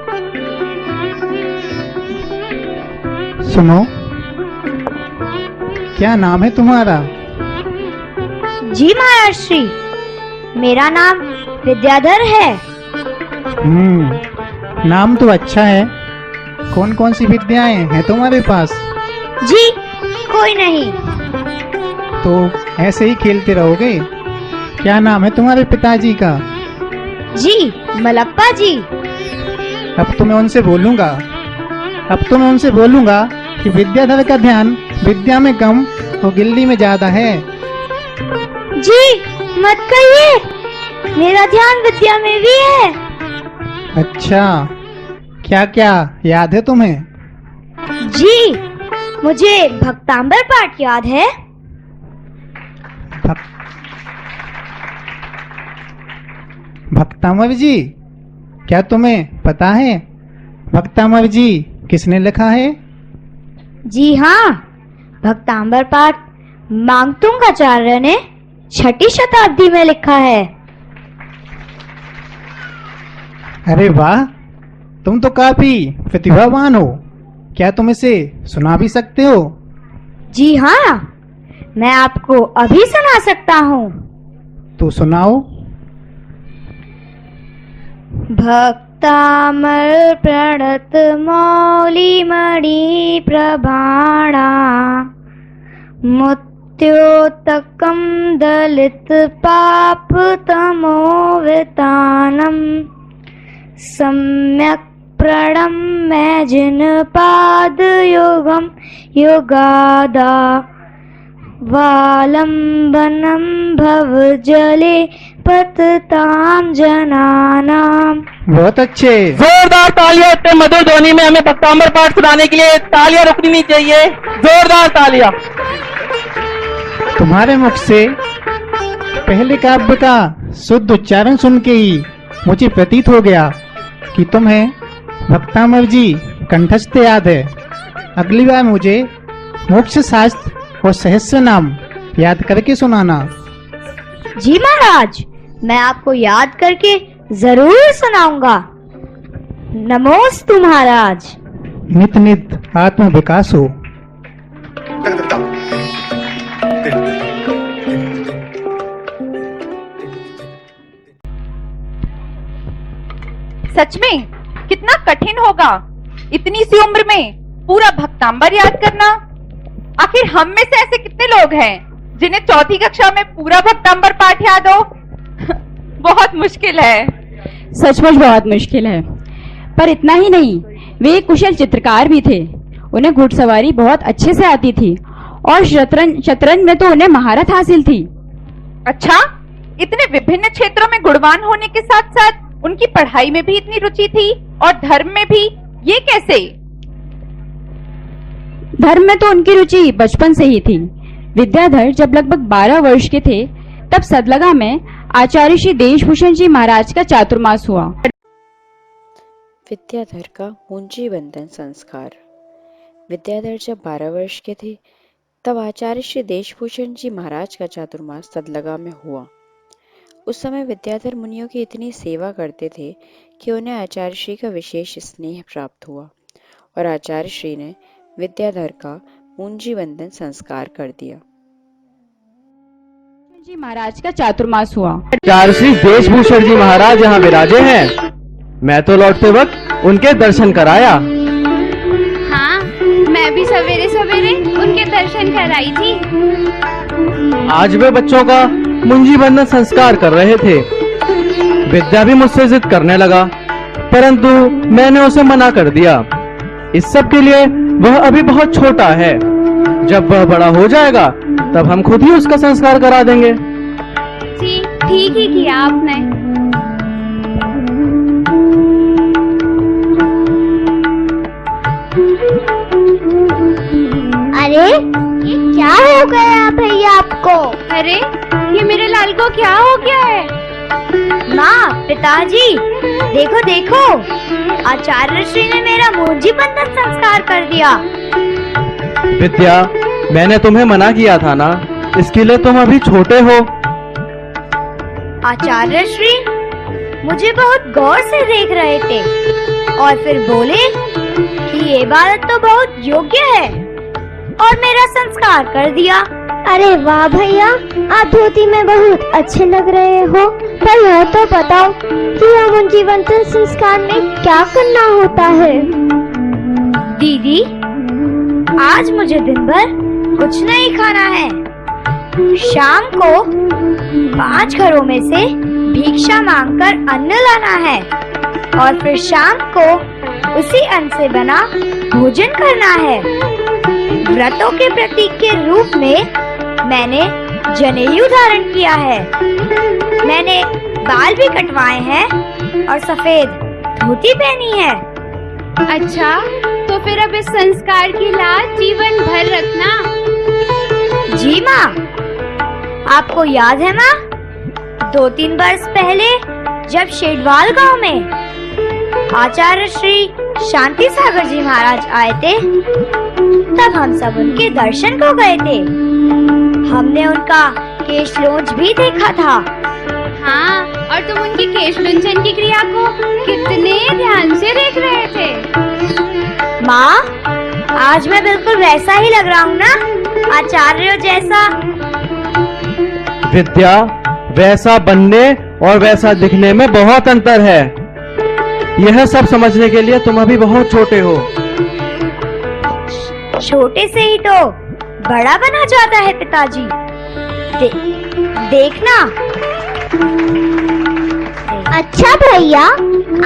[SPEAKER 12] सुनो, क्या नाम है तुम्हारा?
[SPEAKER 4] जी महाराष्ट्री, मेरा नाम विद्याधर है।
[SPEAKER 12] नाम तो अच्छा है। कौन कौन सी विद्याएं हैं तुम्हारे पास?
[SPEAKER 4] जी कोई नहीं।
[SPEAKER 12] तो ऐसे ही खेलते रहोगे? क्या नाम है तुम्हारे पिताजी का?
[SPEAKER 4] जी मलप्पा जी।
[SPEAKER 12] अब तो मैं उनसे बोलूंगा कि विद्याधर का ध्यान विद्या में कम और गिल्ली में ज्यादा है।
[SPEAKER 4] जी मत कहिए, मेरा ध्यान विद्या में भी है।
[SPEAKER 12] अच्छा, क्या क्या याद है तुम्हें?
[SPEAKER 4] जी मुझे भक्तांबर पाठ याद है।
[SPEAKER 12] भक्तामर जी, क्या तुम्हें पता है भक्तामर जी किसने लिखा है?
[SPEAKER 4] जी हाँ, भक्तांबर पाठ मांगतुंग आचार्य ने 6ठी शताब्दी में लिखा है।
[SPEAKER 12] अरे वाह, तुम तो काफी प्रतिभावान हो। क्या तुम इसे सुना भी सकते हो?
[SPEAKER 4] जी हाँ, मैं आपको अभी सुना सकता हूँ।
[SPEAKER 12] तो सुनाओ।
[SPEAKER 4] भक्तामर प्रणत मौली मणि प्रभाणा मुत्योतकम दलित पाप तमोवितानम सम्यक प्रणम्य जिन पाद योगम योगादा वालंबनम भव जले पतताम जनानाम।
[SPEAKER 12] बहुत अच्छे।
[SPEAKER 2] जोरदार तालियां। इतने मधुर ध्वनि में हमें भक्तांबर पाठ सुनाने के लिए तालियां रुकनी नहीं चाहिए। जोरदार तालियां।
[SPEAKER 12] तुम्हारे मुख से पहले काव्य का शुद्ध उच्चारण सुन के ही मुझे प्रतीत हो गया कि तुम्हें भक्तामर जी कंठस्थ याद है। अगली बार मुझे मोक्ष शास्त्र और सहस्र नाम याद करके सुनाना।
[SPEAKER 4] जी महाराज, मैं आपको याद करके जरूर सुनाऊंगा। नमोस्तु महाराज।
[SPEAKER 12] नित नित आत्म विकास हो।
[SPEAKER 7] सच में कितना कठिन होगा इतनी सी उम्र में पूरा भक्तांबर याद करना। आखिर हम में से ऐसे कितने लोग हैं जिन्हें 4ठी कक्षा में पूरा भक्तांबर पाठ याद हो? बहुत मुश्किल है।
[SPEAKER 1] सचमुच बहुत मुश्किल है। पर इतना ही नहीं, वे एक कुशल चित्रकार भी थे। उन्हें घुड़सवारी बहुत अच्छे से आती थी और शतरंज में तो उन्हें महारत हासिल थी।
[SPEAKER 7] अच्छा, इतने विभिन्न क्षेत्रों में गुणवान होने के साथ साथ उनकी पढ़ाई में भी इतनी रुचि थी और धर्म में भी। ये कैसे?
[SPEAKER 1] धर्म में तो उनकी रुचि बचपन से ही थी। विद्याधर जब लगभग 12 वर्ष के थे तब सदलगा में आचार्य श्री देशभूषण जी महाराज का चातुर्मास हुआ।
[SPEAKER 10] विद्याधर का मुंजी बंधन संस्कार। विद्याधर जब 12 वर्ष के थे तब आचार्य श्री देशभूषण जी महाराज का चातुर्मास सदलगा में हुआ। उस समय विद्याधर मुनियों की इतनी सेवा करते थे कि उन्हें आचार्य श्री का विशेष स्नेह प्राप्त हुआ और आचार्य श्री ने विद्याधर का मुंजी बंधन संस्कार कर दिया।
[SPEAKER 1] जी महाराज का चातुर्मास हुआ।
[SPEAKER 8] आचार्य श्री देशभूषण जी महाराज यहाँ विराजे हैं। मैं तो लौटते वक्त उनके दर्शन कराया।
[SPEAKER 9] हाँ, मैं भी सवेरे सवेरे उनके दर्शन कराई थी।
[SPEAKER 8] आज वे बच्चों का मुंजी बंधन संस्कार कर रहे थे। विद्या भी मुझसे जिद करने लगा, परंतु मैंने उसे मना कर दिया। इस सब के लिए वह अभी बहुत छोटा है। जब वह बड़ा हो जाएगा तब हम खुद ही उसका संस्कार करा देंगे।
[SPEAKER 9] जी, ठीक ही किया आपने।
[SPEAKER 4] अरे ये क्या हो गया भैया आपको?
[SPEAKER 9] अरे ये मेरे लाल को क्या हो गया है?
[SPEAKER 4] माँ, पिताजी, देखो देखो, आचार्य श्री ने मेरा मुंजी बंधन संस्कार कर दिया।
[SPEAKER 8] विद्या, मैंने तुम्हें मना किया था ना, इसके लिए तुम अभी छोटे हो।
[SPEAKER 4] आचार्य श्री मुझे बहुत गौर से देख रहे थे और फिर बोले कि ये बात तो बहुत योग्य है और मेरा संस्कार कर दिया। अरे वाह भैया, आप धोती में बहुत अच्छे लग रहे हो। पर यह तो बताओ कि हम मुंजी बंधन संस्कार में क्या करना होता है? दीदी, आज मुझे दिन भर कुछ नहीं खाना है। शाम को 5 घरों में से भिक्षा मांगकर अन्न लाना है और फिर शाम को उसी अन्न से बना भोजन करना है। व्रतों के प्रतीक के रूप में मैंने जनेऊ धारण किया है। मैंने बाल भी कटवाए हैं और सफेद धोती पहनी है।
[SPEAKER 9] अच्छा, तो फिर अब इस संस्कार की लाज जीवन भर रखना।
[SPEAKER 4] जी माँ। आपको याद है माँ, 2-3 वर्ष पहले जब शेडवाल गांव में आचार्य श्री शांति सागर जी महाराज आए थे, तब हम सब उनके दर्शन को गए थे। हमने उनका केश लोंच भी देखा था।
[SPEAKER 9] हाँ, और तुम उनकी केश लुंचन की क्रिया को कितने ध्यान से देख रहे थे।
[SPEAKER 4] माँ, आज मैं बिल्कुल वैसा ही लग रहा हूँ ना, आचार्यों जैसा।
[SPEAKER 8] विद्या, वैसा बनने और वैसा दिखने में बहुत अंतर है। यह सब समझने के लिए तुम अभी बहुत छोटे हो।
[SPEAKER 4] छोटे से ही तो बड़ा बना जाता है पिताजी। देखना।
[SPEAKER 13] अच्छा भैया,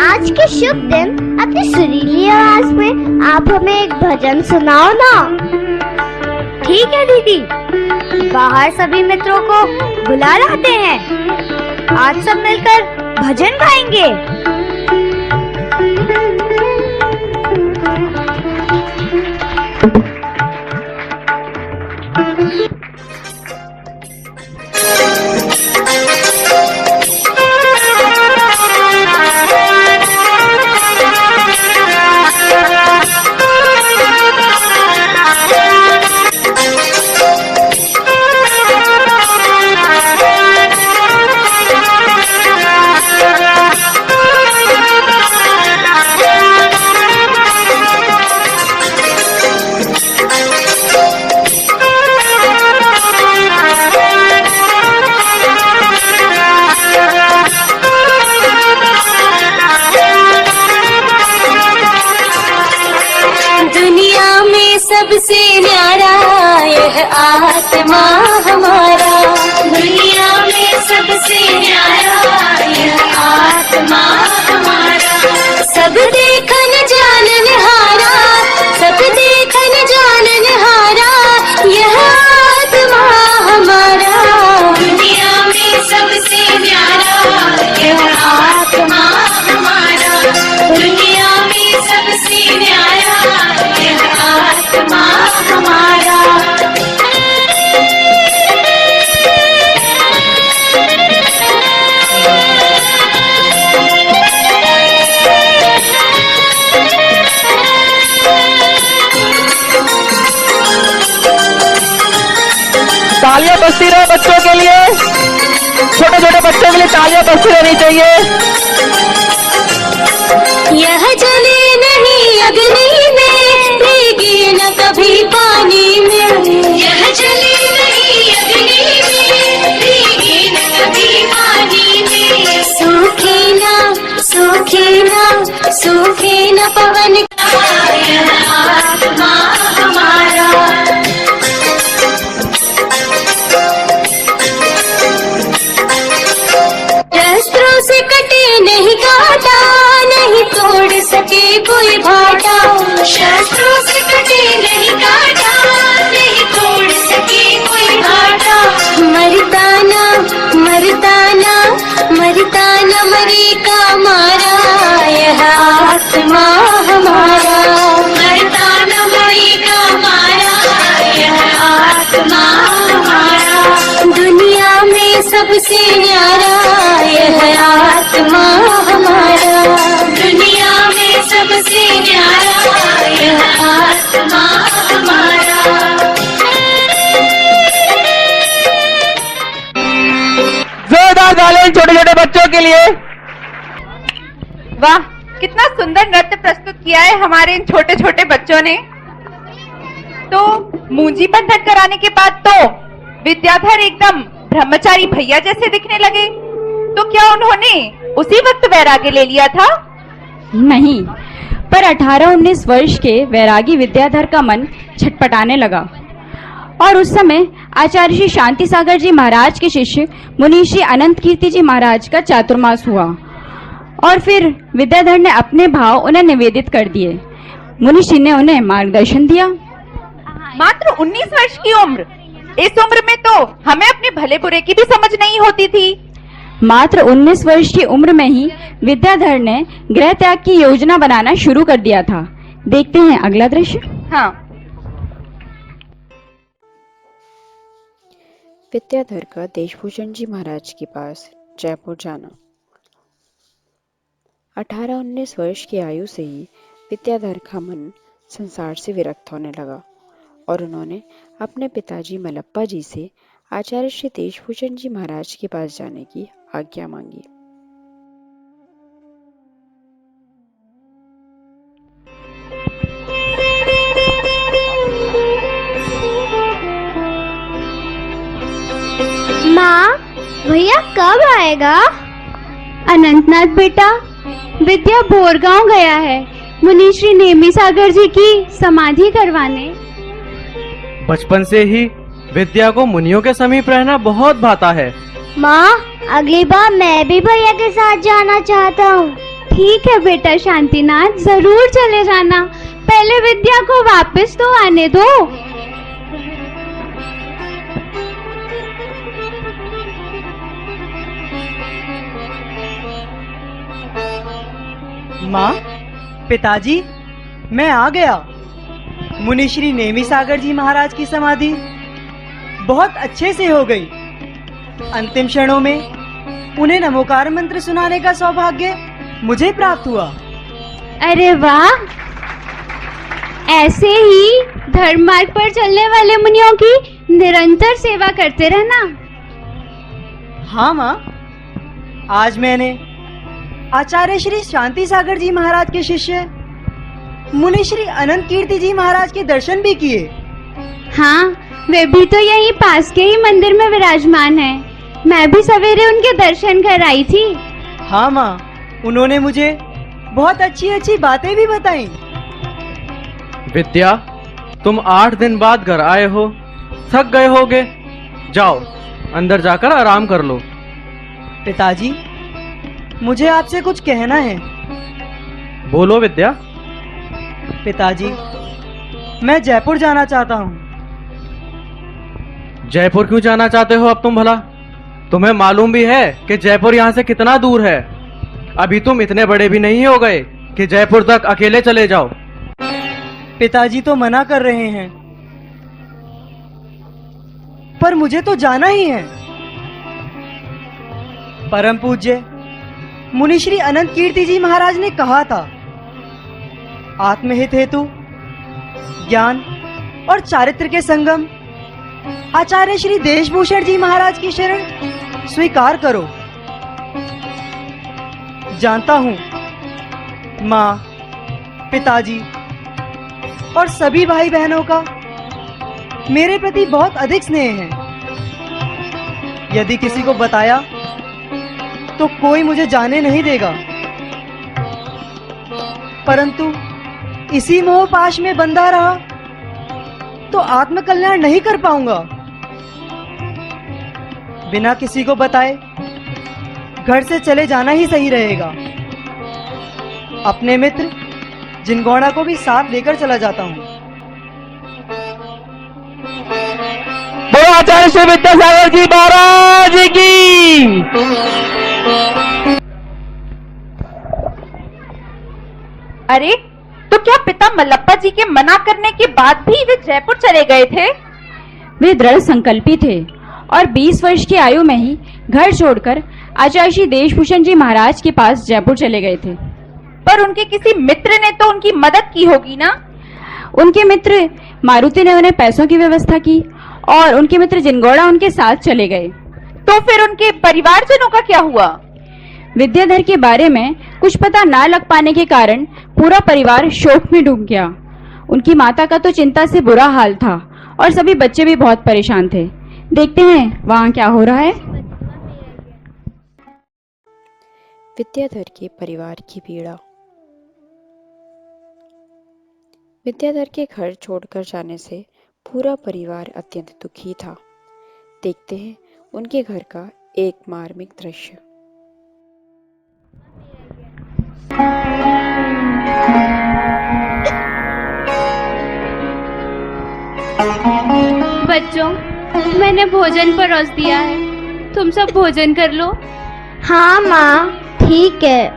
[SPEAKER 13] आज के शुभ दिन अपनी सुरीली आवाज में आप हमें एक भजन सुनाओ ना।
[SPEAKER 4] ठीक है दीदी, बाहर सभी मित्रों को बुला लाते हैं। आज सब मिलकर भजन गाएंगे।
[SPEAKER 14] सबसे न्यारा यह आत्मा हमारा, दुनिया में सबसे न्यारा यह आत्मा हमारा। सब देखन जानन हारा, सब देखन जानन हारा यह आत्मा हमारा, दुनिया में सबसे न्यारा यह आत्मा हमारा, दुनिया में सबसे न्यारा यह आत्मा हमारा।
[SPEAKER 2] तालियां बजती रहो बच्चों के लिए, छोटे छोटे बच्चों के लिए तालियां बजती रहनी चाहिए।
[SPEAKER 14] यह जले नहीं अग्नि में, भीगे न कभी पानी में, यह जले नहीं अग्नि में, भीगे न कभी पानी में। सूखे न सूखे न सूखे न पवन का यह आत्मा हमारा। शस्त्रों से कटे नहीं काटा, नहीं तोड़ सके कोई भाटा, शस्त्रों से कटे नहीं काटा, नहीं तोड़ सके कोई भाटा। मरता ना मरता ना मरता न मरे का मारा यह आत्मा हमारा, मरता न मरे का मारा यह आत्मा हमारा। दुनिया में सबसे न्यारा यह आत्मा हमारा, दुनिया में सबसे न्यारा यह आत्मा हमारा।
[SPEAKER 2] जोरदार तालियां छोटे छोटे बच्चों के लिए।
[SPEAKER 3] वाह, कितना सुंदर नृत्य प्रस्तुत किया है हमारे इन छोटे छोटे बच्चों ने। तो मूंजी बंधन कराने के बाद तो विद्याधर एकदम ब्रह्मचारी भैया जैसे दिखने लगे। तो क्या उन्होंने उसी वक्त वैराग्य ले लिया था?
[SPEAKER 1] नहीं, पर 18-19 वर्ष के वैरागी विद्याधर का मन छटपटाने लगा और उस समय आचार्य श्री शांति सागर जी महाराज के शिष्य मुनि श्री अनंत कीर्ति जी महाराज का चातुर्मास हुआ और फिर विद्याधर ने अपने भाव उन्हें निवेदित कर दिए। मुनि श्री ने उन्हें मार्गदर्शन दिया।
[SPEAKER 7] मात्र 19 वर्ष की उम्र। इस उम्र में तो हमें अपने भले बुरे की भी समझ नहीं होती थी।
[SPEAKER 9] मात्र 19 वर्ष की उम्र में ही विद्याधर ने गृह त्याग की योजना बनाना शुरू कर दिया था। देखते हैं अगला दृश्य।
[SPEAKER 7] हाँ।
[SPEAKER 10] विद्याधर का देशभूषण जी महाराज के पास जयपुर जाना। 18-19 वर्ष की आयु से ही विद्याधर का मन संसार से विरक्त होने लगा और उन्होंने अपने पिताजी मलप्पा जी से आचार्य श्री देशभूषण जी महाराज के पास जाने की आज्ञा मांगी।
[SPEAKER 13] माँ, भैया कब आएगा?
[SPEAKER 9] अनंतनाथ बेटा, विद्या बोरगांव गया है मुनि श्री नेमी सागर जी की समाधि करवाने।
[SPEAKER 8] बचपन से ही विद्या को मुनियों के समीप रहना बहुत भाता है।
[SPEAKER 13] माँ, अगली बार मैं भी भैया के साथ जाना चाहता हूँ।
[SPEAKER 9] ठीक है बेटा शांतिनाथ, जरूर चले जाना। पहले विद्या को वापस तो आने दो।
[SPEAKER 6] माँ, पिताजी, मैं आ गया। मुनि श्री नेमी सागर जी महाराज की समाधि बहुत अच्छे से हो गई। अंतिम क्षणों में उन्हें नमोकार मंत्र सुनाने का सौभाग्य मुझे प्राप्त हुआ।
[SPEAKER 9] अरे वाह, ऐसे ही धर्म मार्ग पर चलने वाले मुनियों की निरंतर सेवा करते रहना।
[SPEAKER 6] हाँ माँ, आज मैंने आचार्य श्री शांति सागर जी महाराज के शिष्य मुनि श्री अनंत कीर्ति जी महाराज के दर्शन भी किए।
[SPEAKER 9] हाँ, वे भी तो यहीं पास के ही मंदिर में विराजमान हैं। मैं भी सवेरे उनके दर्शन कर आई थी।
[SPEAKER 6] हाँ माँ, उन्होंने मुझे बहुत अच्छी अच्छी बातें भी बताई।
[SPEAKER 8] विद्या, तुम 8 दिन बाद घर आए हो, थक गए होगे। जाओ अंदर जाकर आराम कर लो।
[SPEAKER 6] पिताजी, मुझे आपसे कुछ कहना है।
[SPEAKER 8] बोलो विद्या।
[SPEAKER 6] पिताजी, मैं जयपुर जाना चाहता हूँ।
[SPEAKER 8] जयपुर क्यों जाना चाहते हो अब तुम भला? तुम्हें मालूम भी है कि जयपुर यहाँ से कितना दूर है। अभी तुम इतने बड़े भी नहीं हो गए कि जयपुर तक अकेले चले जाओ।
[SPEAKER 6] पिताजी तो मना कर रहे हैं, पर मुझे तो जाना ही है। परम पूज्य मुनि श्री अनंत कीर्ति जी महाराज ने कहा था, आत्महित हेतु ज्ञान और चारित्र के संगम आचार्य श्री देशभूषण जी महाराज की शरण स्वीकार करो। जानता हूं माँ, पिताजी और सभी भाई बहनों का मेरे प्रति बहुत अधिक स्नेह है। यदि किसी को बताया तो कोई मुझे जाने नहीं देगा, परंतु इसी मोह पाश में बंधा रहा तो आत्मकल्याण नहीं कर पाऊंगा। बिना किसी को बताए घर से चले जाना ही सही रहेगा। अपने मित्र जिनगौड़ा को भी साथ लेकर चला जाता हूँ।
[SPEAKER 2] बोलो आचार्य श्री विद्यासागर जी महाराज की।
[SPEAKER 7] अरे, तो क्या पिता मल्लप्पा जी के मना करने के बाद भी वे जयपुर चले गए थे?
[SPEAKER 9] वे दृढ़ संकल्पी थे और 20 वर्ष की आयु में ही घर छोड़कर आचार्य श्री देशभूषण जी महाराज के पास जयपुर चले गए थे।
[SPEAKER 7] पर उनके किसी मित्र ने तो उनकी मदद की होगी ना?
[SPEAKER 9] उनके मित्र मारुति ने उन्हें पैसों की व्यवस्था की और उनके मित्र जिनगौड़ा उनके साथ चले गए।
[SPEAKER 7] तो फिर उनके परिवारजनों का क्या हुआ?
[SPEAKER 9] विद्याधर के बारे में कुछ पता ना लग पाने के कारण पूरा परिवार शोक में डूब गया। उनकी माता का तो चिंता से बुरा हाल था और सभी बच्चे भी बहुत परेशान थे। देखते हैं वहाँ क्या हो रहा है।
[SPEAKER 10] विद्याधर के परिवार की पीड़ा। विद्याधर के घर छोड़कर जाने से पूरा परिवार अत्यंत दुखी था। देखते हैं उनके घर का एक मार्मिक दृश्य।
[SPEAKER 9] बच्चों, मैंने भोजन परोस दिया है, तुम सब भोजन कर लो।
[SPEAKER 13] हाँ माँ, ठीक है।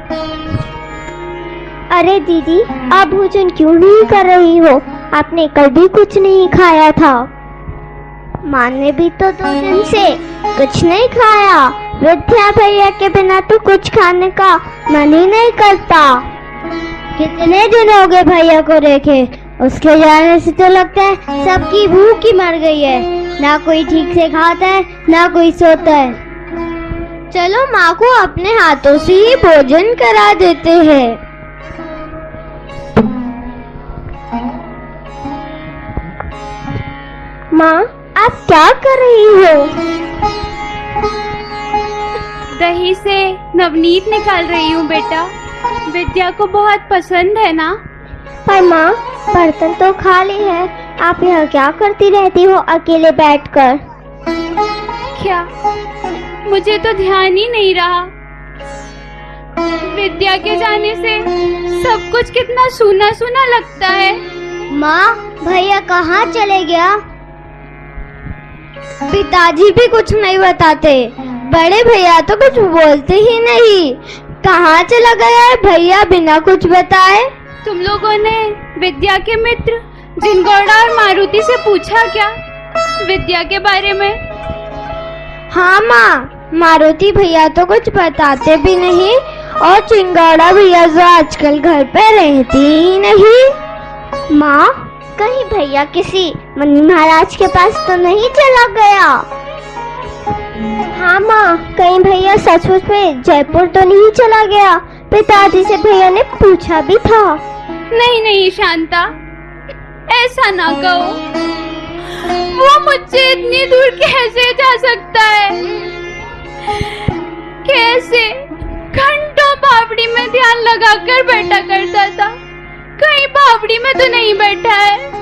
[SPEAKER 13] अरे दीदी, आप भोजन क्यों नहीं कर रही हो? आपने कल भी कुछ नहीं खाया था। माँ ने भी तो 2 दिन से कुछ नहीं खाया। विद्या भैया के बिना तो कुछ खाने का मन ही नहीं करता। कितने दिन हो गए भैया को देखे, उसके जाने से तो लगता है सबकी भूख ही मर गई है। ना कोई ठीक से खाता है, ना कोई सोता है। चलो माँ को अपने हाथों से ही भोजन करा देते हैं। माँ, आप क्या कर रही हो?
[SPEAKER 9] दही से नवनीत निकाल रही हूँ बेटा, विद्या को बहुत पसंद है ना।
[SPEAKER 13] पर माँ, बर्तन तो खाली है, आप यहाँ क्या करती रहती हो अकेले बैठकर?
[SPEAKER 9] क्या? मुझे तो ध्यान ही नहीं रहा। विद्या के जाने से सब कुछ कितना सूना सूना लगता है।
[SPEAKER 13] माँ, भैया कहाँ चले गया? पिताजी भी कुछ नहीं बताते, बड़े भैया तो कुछ बोलते ही नहीं। कहाँ चला गया है भैया बिना कुछ बताए?
[SPEAKER 9] तुम लोगों ने विद्या के मित्र जिनगौड़ा और मारुति से पूछा क्या विद्या के बारे में?
[SPEAKER 13] हाँ माँ, मारुति भैया तो कुछ बताते भी नहीं, और चिंगाड़ा भैया जो आजकल घर पे रहती ही नहीं। माँ, कहीं भैया किसी मनी महाराज के पास तो नहीं चला गया? हाँ माँ, कहीं भैया सचमुच में जयपुर तो नहीं चला गया? पिताजी से भैया ने पूछा भी था।
[SPEAKER 9] नहीं नहीं शांता, ऐसा ना कहो। वो मुझसे इतनी दूर कैसे जा सकता है? कैसे घंटों बावड़ी में ध्यान लगाकर बैठा करता था, कहीं बावड़ी में तो नहीं बैठा है।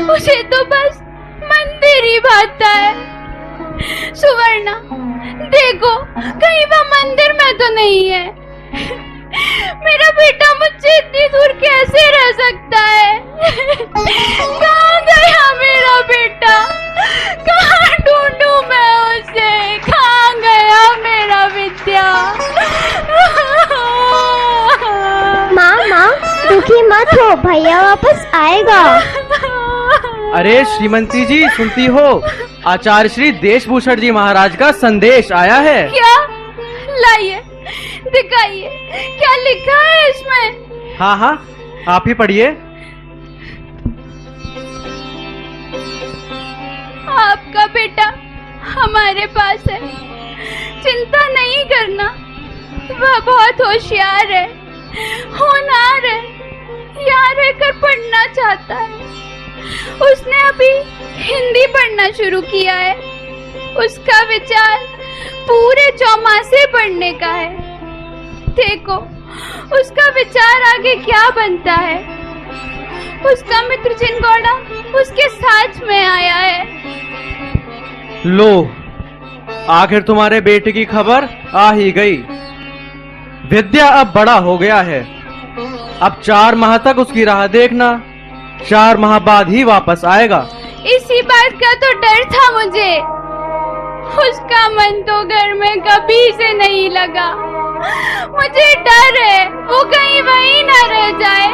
[SPEAKER 9] उसे तो बस मंदिर ही भाता है। सुवर्णा, देखो कहीं वह मंदिर में तो नहीं है। मेरा बेटा मुझसे इतनी दूर कैसे रह सकता है? कहाँ गया मेरा बेटा? कहाँ ढूंढूं मैं उसे? कहाँ गया मेरा विद्या?
[SPEAKER 13] माँ, दुखी मत हो, भैया वापस आएगा।
[SPEAKER 8] अरे श्रीमंती जी, सुनती हो? आचार्य श्री देशभूषण जी महाराज का संदेश आया है।
[SPEAKER 9] क्या? लाइए, दिखाइए, क्या लिखा है इसमें?
[SPEAKER 8] हाँ हाँ, आप ही पढ़िए।
[SPEAKER 9] आपका बेटा हमारे पास है, चिंता नहीं करना। वह बहुत होशियार है, होनहार है, यहाँ रहकर पढ़ना चाहता है। उसने अभी हिंदी पढ़ना शुरू किया है। उसका विचार पूरे चौमासे पढ़ने का है। देखो उसका विचार आगे क्या बनता है। उसका मित्र जिनगौड़ा उसके साथ में आया है।
[SPEAKER 8] लो, आखिर तुम्हारे बेटे की खबर आ ही गई। विद्या अब बड़ा हो गया है। अब 4 माह तक उसकी राह देखना। 4 माह बाद ही वापस आएगा।
[SPEAKER 9] इसी बात का तो डर था मुझे। उसका मन तो घर में कभी से नहीं लगा। मुझे डर है वो कहीं वहीं न रह जाए।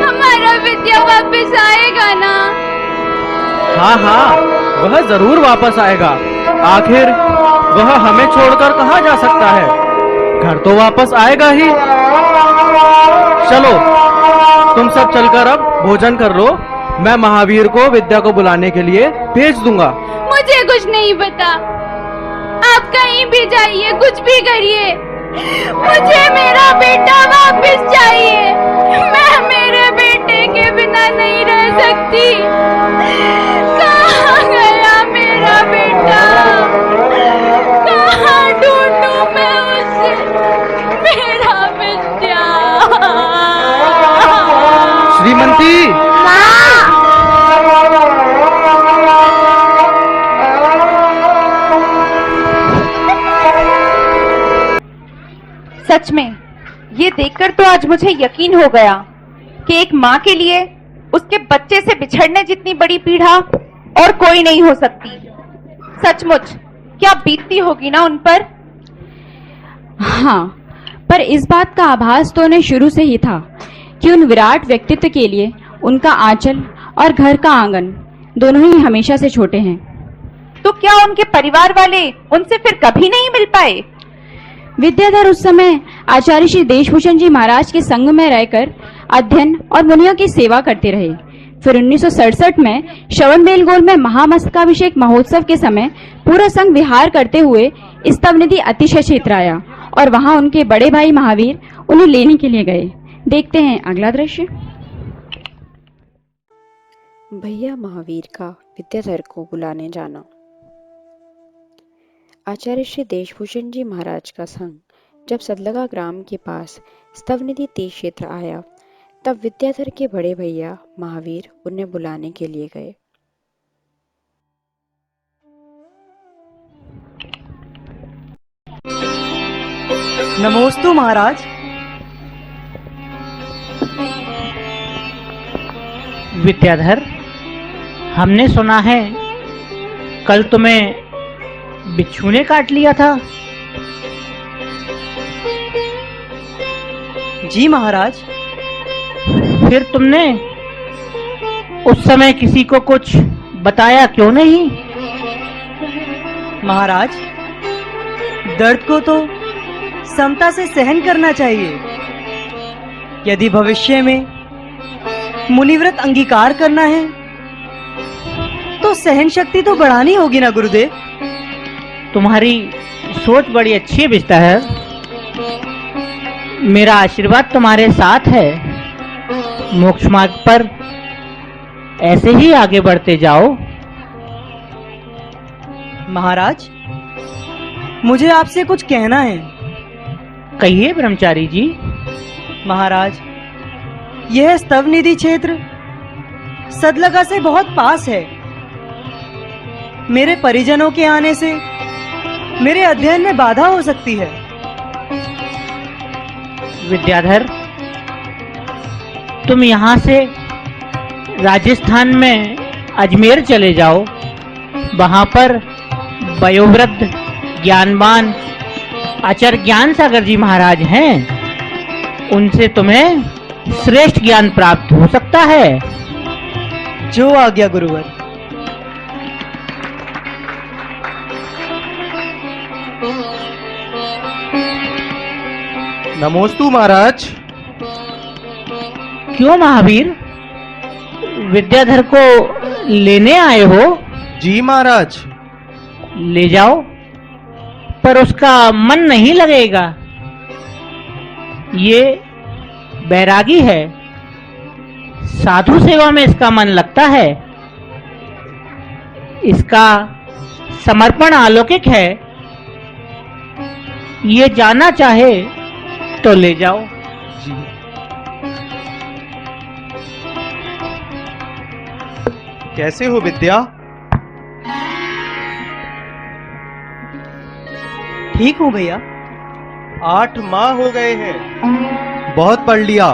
[SPEAKER 9] हमारा विद्या वापस आएगा ना?
[SPEAKER 8] हाँ हाँ, वह जरूर वापस आएगा। आखिर वह हमें छोड़कर कहाँ जा सकता है? घर तो वापस आएगा ही। चलो, तुम सब चलकर अब भोजन कर लो। मैं महावीर को विद्या को बुलाने के लिए भेज दूंगा।
[SPEAKER 9] मुझे कुछ नहीं पता। आप कहीं भी जाइए, कुछ भी करिए, मुझे मेरा बेटा वापस चाहिए। मैं मेरे बेटे के बिना नहीं रह सकती। कहाँ गया मेरा बेटा? कहाँ ढूंढूं मैं उसे? मेरा विद्या।
[SPEAKER 8] श्रीमंती,
[SPEAKER 7] सच में ये देखकर तो आज मुझे यकीन हो गया कि एक माँ के लिए उसके बच्चे से बिछड़ने जितनी बड़ी पीड़ा और कोई नहीं हो सकती। सचमुच क्या बीतती होगी ना उन पर।
[SPEAKER 9] हाँ, पर इस बात का आभास तो उन्हें शुरू से ही था कि उन विराट व्यक्तित्व के लिए उनका आंचल और घर का आंगन दोनों ही हमेशा से छोटे हैं।
[SPEAKER 7] तो क्या उनके परिवार वाले उनसे फिर कभी नहीं मिल पाए?
[SPEAKER 9] विद्याधर उस समय आचार्य श्री देशभूषण जी महाराज के संग में रहकर अध्ययन और मुनियों की सेवा करते रहे। फिर 1967 में श्रवण बेलगोल में महामस्तकाभिषेक महोत्सव के समय पूरा संघ विहार करते हुए स्तवनिधि अतिशय क्षेत्र आया और वहां उनके बड़े भाई महावीर उन्हें लेने के लिए गए। देखते हैं अगला दृश्य।
[SPEAKER 10] भैया महावीर का विद्याधर को बुलाने जाना। आचार्य श्री देशभूषण जी महाराज का संघ जब सदलगा ग्राम के पास स्तवनिधि तीर्थ क्षेत्र आया, तब विद्याधर के बड़े भैया महावीर उन्हें बुलाने के लिए गए।
[SPEAKER 6] नमोस्तु महाराज।
[SPEAKER 15] विद्याधर, हमने सुना है कल तुम्हें बिच्छू ने काट लिया था।
[SPEAKER 6] जी महाराज।
[SPEAKER 15] फिर तुमने उस समय किसी को कुछ बताया क्यों नहीं?
[SPEAKER 6] महाराज, दर्द को तो समता से सहन करना चाहिए। यदि भविष्य में मुनिव्रत अंगीकार करना है तो सहन शक्ति तो बढ़ानी होगी ना गुरुदेव।
[SPEAKER 15] तुम्हारी सोच बड़ी अच्छी है विद्याधर। मेरा आशीर्वाद तुम्हारे साथ है। मोक्ष मार्ग पर ऐसे ही आगे बढ़ते जाओ।
[SPEAKER 6] महाराज, मुझे आपसे कुछ कहना है।
[SPEAKER 15] कहिए ब्रह्मचारी जी।
[SPEAKER 6] महाराज, यह स्तवनिधि क्षेत्र सदलगा से बहुत पास है। मेरे परिजनों के आने से मेरे अध्ययन में बाधा हो सकती है।
[SPEAKER 15] विद्याधर, तुम यहाँ से राजस्थान में अजमेर चले जाओ। वहाँ पर वयोवृद्ध ज्ञानवान आचार्य ज्ञान सागर जी महाराज हैं। उनसे तुम्हें श्रेष्ठ ज्ञान प्राप्त हो सकता है।
[SPEAKER 6] जो आज्ञा गुरुवर।
[SPEAKER 16] नमोस्तु महाराज।
[SPEAKER 15] क्यों महावीर, विद्याधर को लेने आए हो?
[SPEAKER 16] जी महाराज।
[SPEAKER 15] ले जाओ, पर उसका मन नहीं लगेगा। ये बैरागी है, साधु सेवा में इसका मन लगता है। इसका समर्पण अलौकिक है। ये जाना चाहे तो ले जाओ।
[SPEAKER 16] जी। कैसे हो विद्या?
[SPEAKER 6] ठीक हूँ भैया।
[SPEAKER 16] 8 माह हो गए हैं। बहुत पढ़ लिया,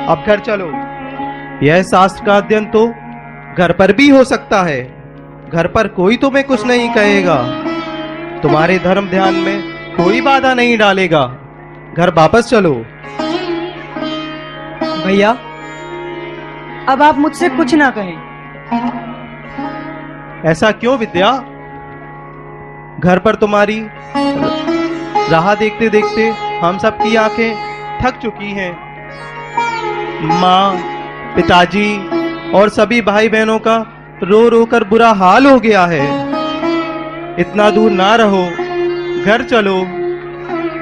[SPEAKER 16] अब घर चलो। यह शास्त्र का अध्ययन तो घर पर भी हो सकता है। घर पर कोई तुम्हें कुछ नहीं कहेगा। तुम्हारे धर्म ध्यान में कोई बाधा नहीं डालेगा। घर वापस चलो।
[SPEAKER 6] भैया, अब आप मुझसे कुछ ना कहें।
[SPEAKER 16] ऐसा क्यों विद्या? घर पर तुम्हारी राह देखते देखते हम सबकी आंखें थक चुकी हैं। माँ, पिताजी और सभी भाई बहनों का रो रो कर बुरा हाल हो गया है। इतना दूर ना रहो, घर चलो।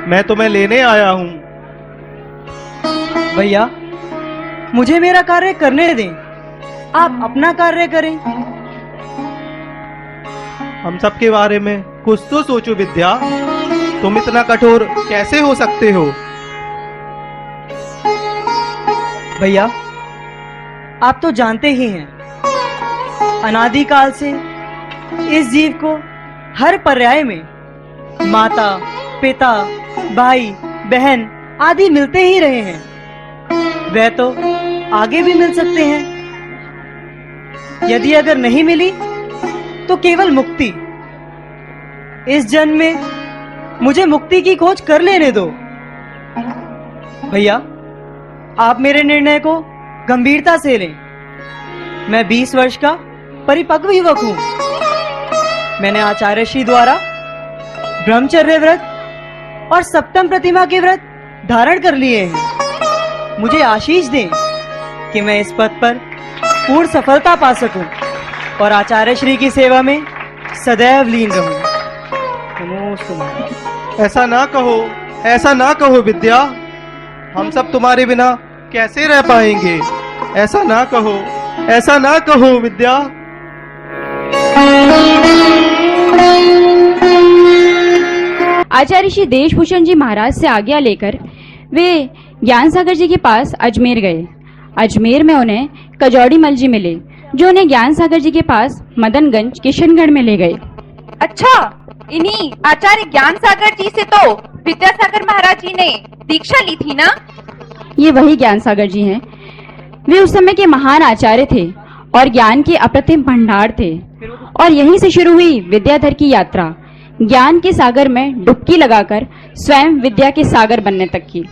[SPEAKER 16] मैं तुम्हें लेने आया हूँ।
[SPEAKER 6] भैया, मुझे मेरा कार्य करने दें। आप अपना कार्य करें।
[SPEAKER 16] हम सब के बारे में कुछ तो सोचो विद्या। तुम इतना कठोर कैसे हो सकते हो?
[SPEAKER 6] भैया, आप तो जानते ही हैं, अनादिकाल से इस जीव को हर पर्याय में माता, पिता, भाई, बहन आदि मिलते ही रहे हैं। वह तो आगे भी मिल सकते हैं। यदि अगर नहीं मिली तो केवल मुक्ति। इस जन्म में मुझे मुक्ति की खोज कर लेने दो। भैया, आप मेरे निर्णय को गंभीरता से लें। मैं 20 वर्ष का परिपक्व युवक हूँ। मैंने आचार्य श्री द्वारा ब्रह्मचर्य व्रत और सप्तम प्रतिमा के व्रत धारण कर लिए हैं। मुझे आशीष दें कि मैं इस पद पर पूर्ण सफलता पा सकूं और आचार्य श्री की सेवा में सदैव लीन रहूं। नमोस्तु महाराज।
[SPEAKER 16] ऐसा ना कहो, ऐसा ना कहो विद्या। हम सब तुम्हारे बिना कैसे रह पाएंगे? ऐसा ना कहो, ऐसा ना कहो विद्या।
[SPEAKER 3] आचार्य श्री देशभूषण जी महाराज से आज्ञा लेकर वे ज्ञान सागर जी के पास अजमेर गए। अजमेर में उन्हें कजौड़ी मल जी मिले, जो उन्हें ज्ञान सागर जी के पास मदनगंज किशनगढ़ में ले गए।
[SPEAKER 7] अच्छा, इन्हीं आचार्य ज्ञान सागर जी से तो विद्यासागर महाराज जी ने दीक्षा ली थी ना?
[SPEAKER 3] ये वही ज्ञान सागर जी हैं। वे उस समय के महान आचार्य थे और ज्ञान के अप्रतिम भंडार थे, और यहीं से शुरू हुई विद्याधर की यात्रा, ज्ञान के सागर में डुबकी लगाकर स्वयं विद्या के सागर बनने तक की।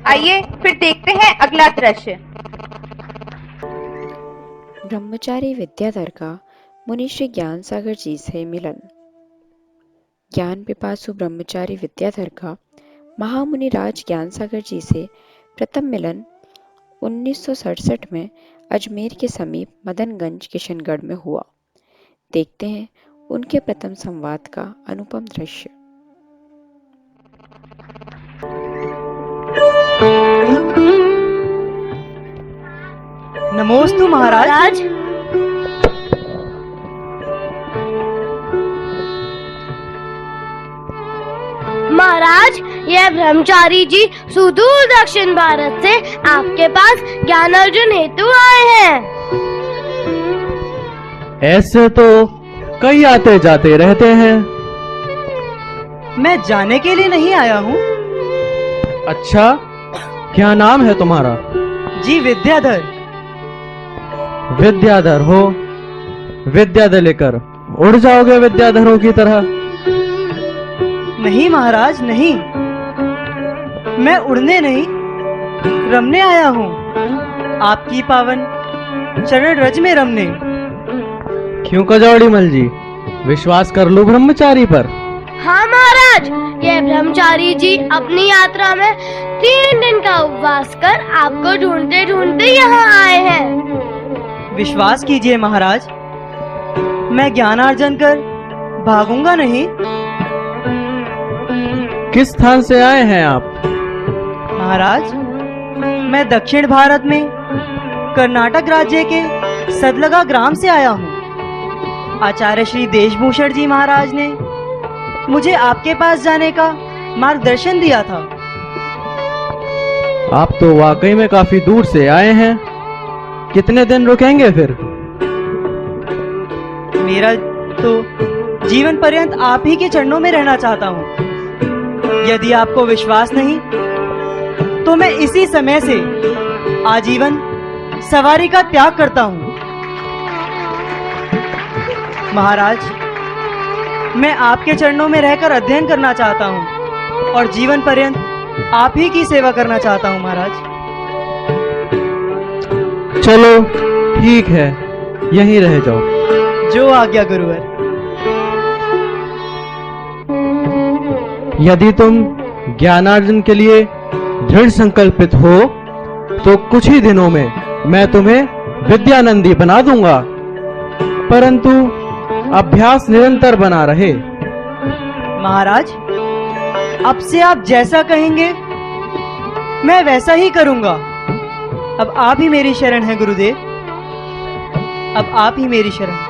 [SPEAKER 7] आइए फिर देखते हैं अगला दृश्य।
[SPEAKER 10] ब्रह्मचारी विद्याधर का मुनिश्री ज्ञान सागर जी से मिलन। ज्ञान पिपासु ब्रह्मचारी विद्याधर का महामुनि राज ज्ञान सागर जी से प्रथम मिलन 1967 में अजमेर के समीप मदनगंज किशनगढ़ में हुआ। देखते हैं उनके प्रथम संवाद का अनुपम दृश्य।
[SPEAKER 6] नमोस्तु महाराज।
[SPEAKER 4] महाराज, यह ब्रह्मचारी जी सुदूर दक्षिण भारत से आपके पास ज्ञान अर्जुन हेतु आए हैं।
[SPEAKER 8] ऐसे तो कई आते जाते रहते हैं।
[SPEAKER 6] मैं जाने के लिए नहीं आया हूँ।
[SPEAKER 8] अच्छा, क्या नाम है तुम्हारा?
[SPEAKER 6] जी विद्याधर।
[SPEAKER 8] विद्याधर हो? विद्याधर लेकर उड़ जाओगे विद्याधरों की तरह?
[SPEAKER 6] नहीं महाराज, नहीं। मैं उड़ने नहीं, रमने आया हूँ। आपकी पावन चरण रज में रमने।
[SPEAKER 8] क्यों कजौड़ी मल जी, विश्वास कर लो ब्रह्मचारी पर।
[SPEAKER 4] हाँ महाराज, ये ब्रह्मचारी जी अपनी यात्रा में 3 दिन का उपवास कर आपको ढूंढते ढूंढते यहाँ आए हैं।
[SPEAKER 6] विश्वास कीजिए महाराज, मैं ज्ञानार्जन कर भागूंगा नहीं।
[SPEAKER 8] किस स्थान से आए हैं आप?
[SPEAKER 6] महाराज, मैं दक्षिण भारत में कर्नाटक राज्य के सदलगा ग्राम से आया हूँ। आचार्य श्री देशभूषण जी महाराज ने मुझे आपके पास जाने का मार्गदर्शन दिया था।
[SPEAKER 8] आप तो वाकई में काफी दूर से आए हैं। कितने दिन रुकेंगे फिर?
[SPEAKER 6] मेरा तो जीवन पर्यंत आप ही के चरणों में रहना चाहता हूँ। यदि आपको विश्वास नहीं तो मैं इसी समय से आजीवन सवारी का त्याग करता हूँ। महाराज, मैं आपके चरणों में रहकर अध्ययन करना चाहता हूँ और जीवन पर्यंत आप ही की सेवा करना चाहता हूँ महाराज।
[SPEAKER 8] चलो ठीक है, यहीं रह जाओ।
[SPEAKER 6] जो आज्ञा गुरुवर।
[SPEAKER 8] यदि तुम ज्ञानार्जन के लिए दृढ़ संकल्पित हो तो कुछ ही दिनों में मैं तुम्हें विद्यानंदी बना दूंगा, परंतु अभ्यास निरंतर बना रहे।
[SPEAKER 6] महाराज, अब से आप जैसा कहेंगे मैं वैसा ही करूंगा। अब आप ही मेरी शरण है गुरुदेव, अब आप ही मेरी शरण।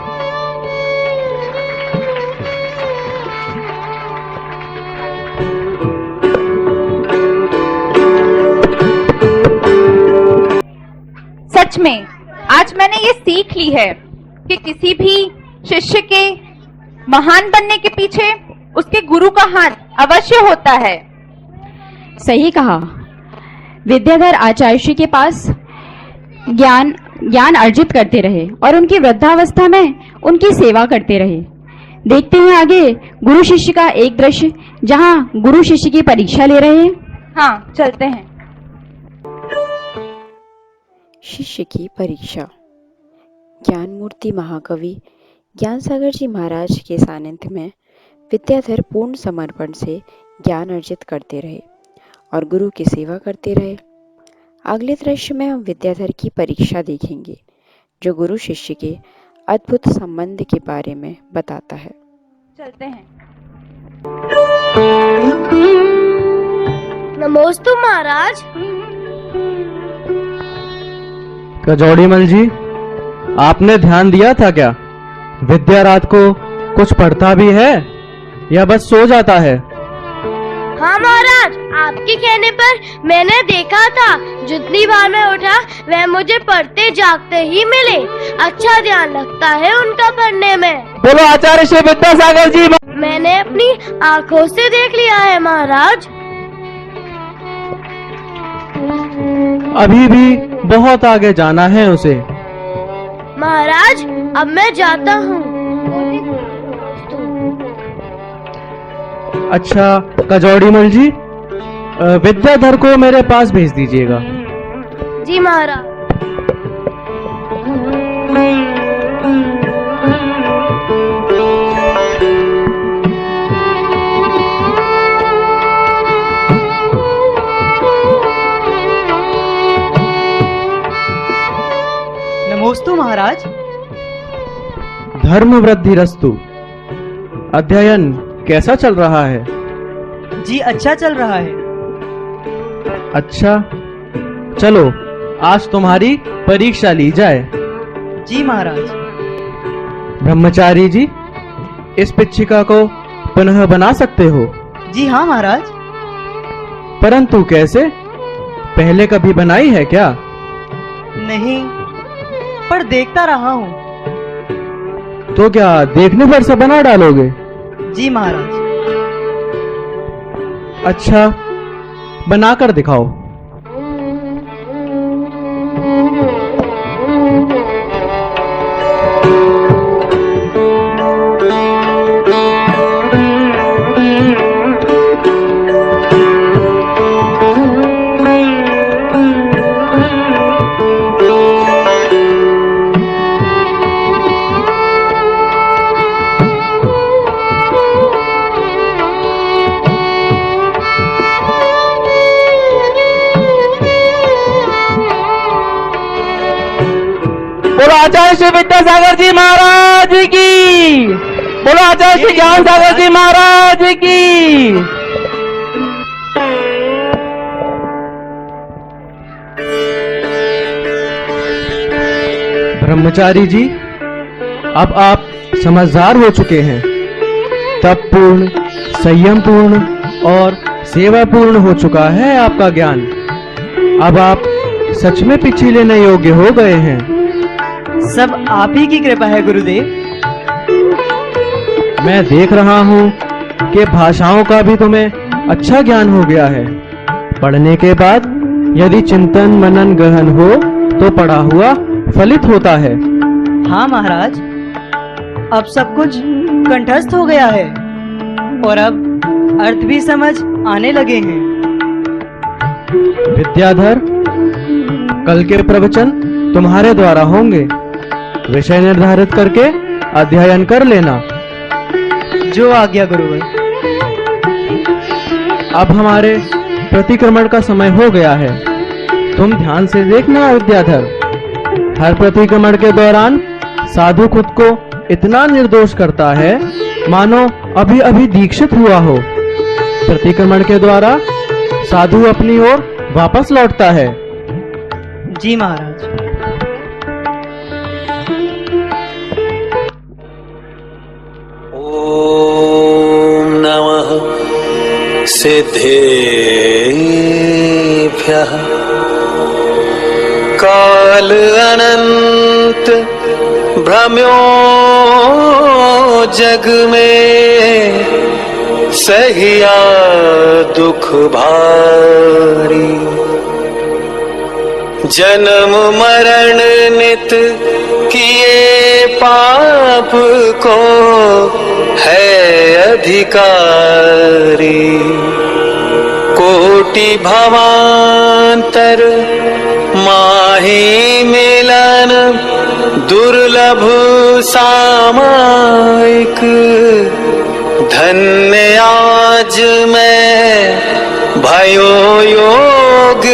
[SPEAKER 7] सच में आज मैंने ये सीख ली है कि किसी भी शिष्य के महान बनने के पीछे उसके गुरु का हाथ अवश्य होता है।
[SPEAKER 3] सही कहा। विद्याधर आचार्य श्री के पास ज्ञान ज्ञान अर्जित करते रहे और उनकी वृद्धावस्था में उनकी सेवा करते रहे। देखते हैं आगे गुरु शिष्य का एक दृश्य, जहां गुरु शिष्य की परीक्षा ले रहे हैं। हाँ, चलते हैं।
[SPEAKER 10] शिष्य की परीक्षा। ज्ञान मूर्ति महाकवि ज्ञान सागर जी महाराज के सानिध्य में विद्याधर पूर्ण समर्पण से ज्ञान अर्जित करते रहे और गुरु की सेवा करते रहे। अगले दृश्य में हम विद्याधर की परीक्षा देखेंगे, जो गुरु शिष्य के अद्भुत संबंध के बारे में बताता है।
[SPEAKER 3] चलते हैं।
[SPEAKER 4] नमोस्तु महाराज।
[SPEAKER 8] कजौड़ीमल जी, आपने ध्यान दिया था क्या? विद्या रात को कुछ पढ़ता भी है या बस सो जाता है?
[SPEAKER 4] हाँ महाराज, आपके कहने पर मैंने देखा था। जितनी बार मैं उठा वह मुझे पढ़ते जागते ही मिले। अच्छा ध्यान लगता है उनका पढ़ने में।
[SPEAKER 2] बोलो आचार्य श्री विद्यासागर जी।
[SPEAKER 4] मैंने अपनी आंखों से देख लिया है महाराज।
[SPEAKER 8] अभी भी बहुत आगे जाना है उसे।
[SPEAKER 4] महाराज, अब मैं जाता हूँ।
[SPEAKER 8] अच्छा कजौड़ीमल जी, विद्याधर को मेरे पास भेज दीजिएगा।
[SPEAKER 4] जी महाराज।
[SPEAKER 6] नमोस्तु महाराज।
[SPEAKER 8] धर्म वृद्धिरस्तु। अध्ययन कैसा चल रहा है?
[SPEAKER 6] जी अच्छा चल रहा है।
[SPEAKER 8] अच्छा, चलो आज तुम्हारी परीक्षा ली जाए।
[SPEAKER 6] जी महाराज।
[SPEAKER 8] ब्रह्मचारी जी, इस पिच्छिका को पुनः बना सकते हो?
[SPEAKER 6] जी हाँ महाराज।
[SPEAKER 8] परंतु कैसे? पहले कभी बनाई है क्या?
[SPEAKER 6] नहीं, पर देखता रहा हूँ।
[SPEAKER 8] तो क्या देखने पर से बना डालोगे?
[SPEAKER 6] जी महाराज।
[SPEAKER 8] अच्छा, बनाकर दिखाओ।
[SPEAKER 2] बोलो आचार्य श्री विद्यासागर जी महाराज की। बोलो आचार्य श्री ज्ञान सागर जी महाराज की।
[SPEAKER 8] ब्रह्मचारी जी, अब आप समझदार हो चुके हैं। तप पूर्ण, संयम पूर्ण और सेवा पूर्ण हो चुका है आपका ज्ञान। अब आप सच में पिछी लेने योग्य हो गए हैं।
[SPEAKER 6] सब आप ही की कृपा है गुरुदेव।
[SPEAKER 8] मैं देख रहा हूँ कि भाषाओं का भी तुम्हें अच्छा ज्ञान हो गया है। पढ़ने के बाद यदि चिंतन मनन गहन हो तो पढ़ा हुआ फलित होता है।
[SPEAKER 6] हाँ महाराज, अब सब कुछ कंठस्थ हो गया है और अब अर्थ भी समझ आने लगे हैं।
[SPEAKER 8] विद्याधर, कल के प्रवचन तुम्हारे द्वारा होंगे। विषय निर्धारित करके अध्ययन कर लेना।
[SPEAKER 6] जो आज्ञा गुरुवर।
[SPEAKER 8] अब हमारे प्रतिक्रमण का समय हो गया है। तुम ध्यान से देखना विद्याधर। हर प्रतिक्रमण के दौरान साधु खुद को इतना निर्दोष करता है मानो अभी अभी दीक्षित हुआ हो। प्रतिक्रमण के द्वारा साधु अपनी ओर वापस लौटता है।
[SPEAKER 6] जी महाराज।
[SPEAKER 17] ओम नमः सिद्धेभ्यः। काल अनंत भ्रम्यो जग में, सहिया दुख भारी। जन्म मरण नित किए पाप को है अधिकारी। कोटि भवांतर माही मिलन दुर्लभ सामायिक। धन्य आज मैं भयो योग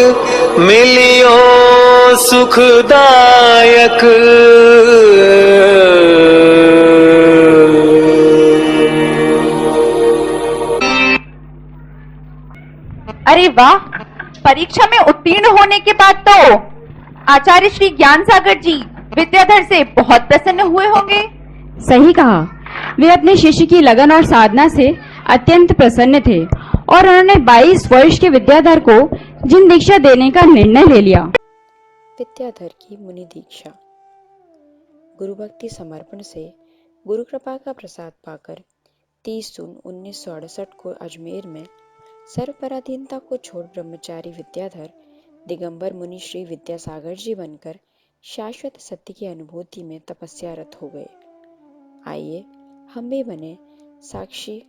[SPEAKER 17] मिलियो सुखदायक।
[SPEAKER 7] अरे वाह, परीक्षा में उत्तीर्ण होने के बाद तो आचार्य श्री ज्ञान सागर जी विद्याधर से बहुत प्रसन्न हुए होंगे।
[SPEAKER 3] सही कहा, वे अपने शिष्य की लगन और साधना से अत्यंत प्रसन्न थे और उन्होंने 22 वर्ष के विद्याधर को जिन दीक्षा देने का निर्णय ले लिया।
[SPEAKER 10] विद्याधर की मुनि दीक्षा। गुरु भक्ति समर्पण से गुरु कृपा का प्रसाद पाकर 30 जून 1968 को अजमेर में सर्वपराधीनता को छोड़ ब्रह्मचारी विद्याधर दिगंबर मुनि श्री विद्यासागर जी बनकर शाश्वत सत्य की अनुभूति में तपस्यारत हो गए। आइए हम भी बने साक्षी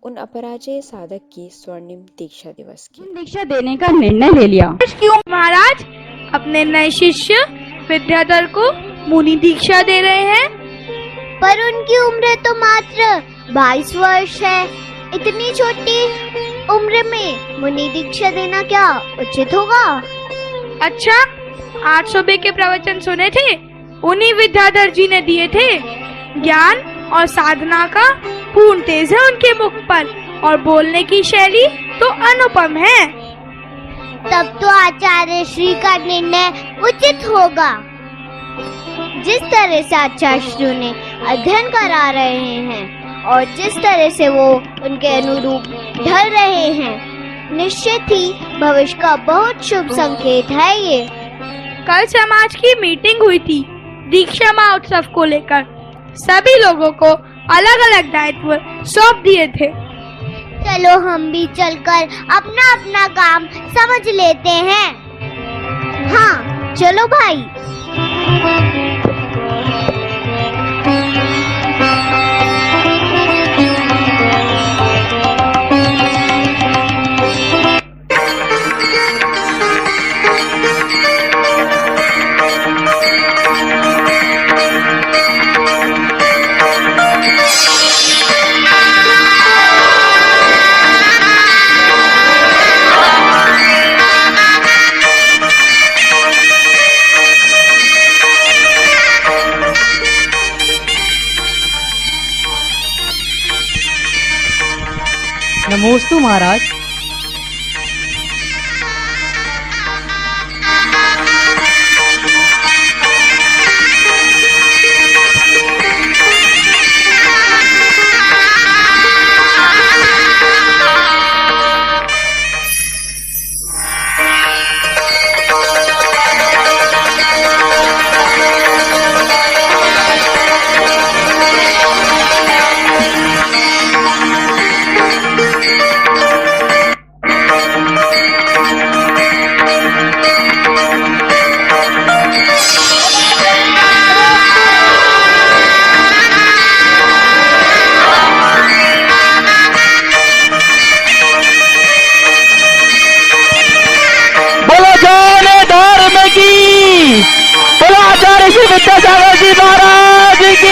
[SPEAKER 10] उन अपराजय साधक की स्वर्णिम दीक्षा दिवस की।
[SPEAKER 3] दीक्षा देने का निर्णय ले लिया।
[SPEAKER 5] क्यों महाराज अपने नए शिष्य विद्याधर को मुनि दीक्षा दे रहे हैं?
[SPEAKER 13] पर उनकी उम्र तो मात्र 22 वर्ष है। इतनी छोटी उम्र में मुनि दीक्षा देना क्या उचित होगा?
[SPEAKER 5] अच्छा, आज सुबह के प्रवचन सुने थे, उन्हीं विद्याधर जी ने दिए थे। ज्ञान और साधना का पूर्ण तेज है उनके मुख पर और बोलने की शैली तो अनुपम है।
[SPEAKER 13] तब तो आचार्य श्री का निर्णय उचित होगा। जिस तरह से आचार्य श्री ने अध्ययन करा रहे हैं और जिस तरह से वो उनके अनुरूप ढल रहे हैं, निश्चित ही भविष्य का बहुत शुभ संकेत है ये।
[SPEAKER 5] कल समाज की मीटिंग हुई थी दीक्षा महोत्सव को लेकर। सभी लोगों को अलग अलग दायित्व सौंप दिए थे।
[SPEAKER 13] चलो हम भी चलकर अपना अपना काम समझ लेते हैं। हाँ चलो भाई।
[SPEAKER 6] नमोस्तु महाराज।
[SPEAKER 2] विद्यासागर जी महाराज की।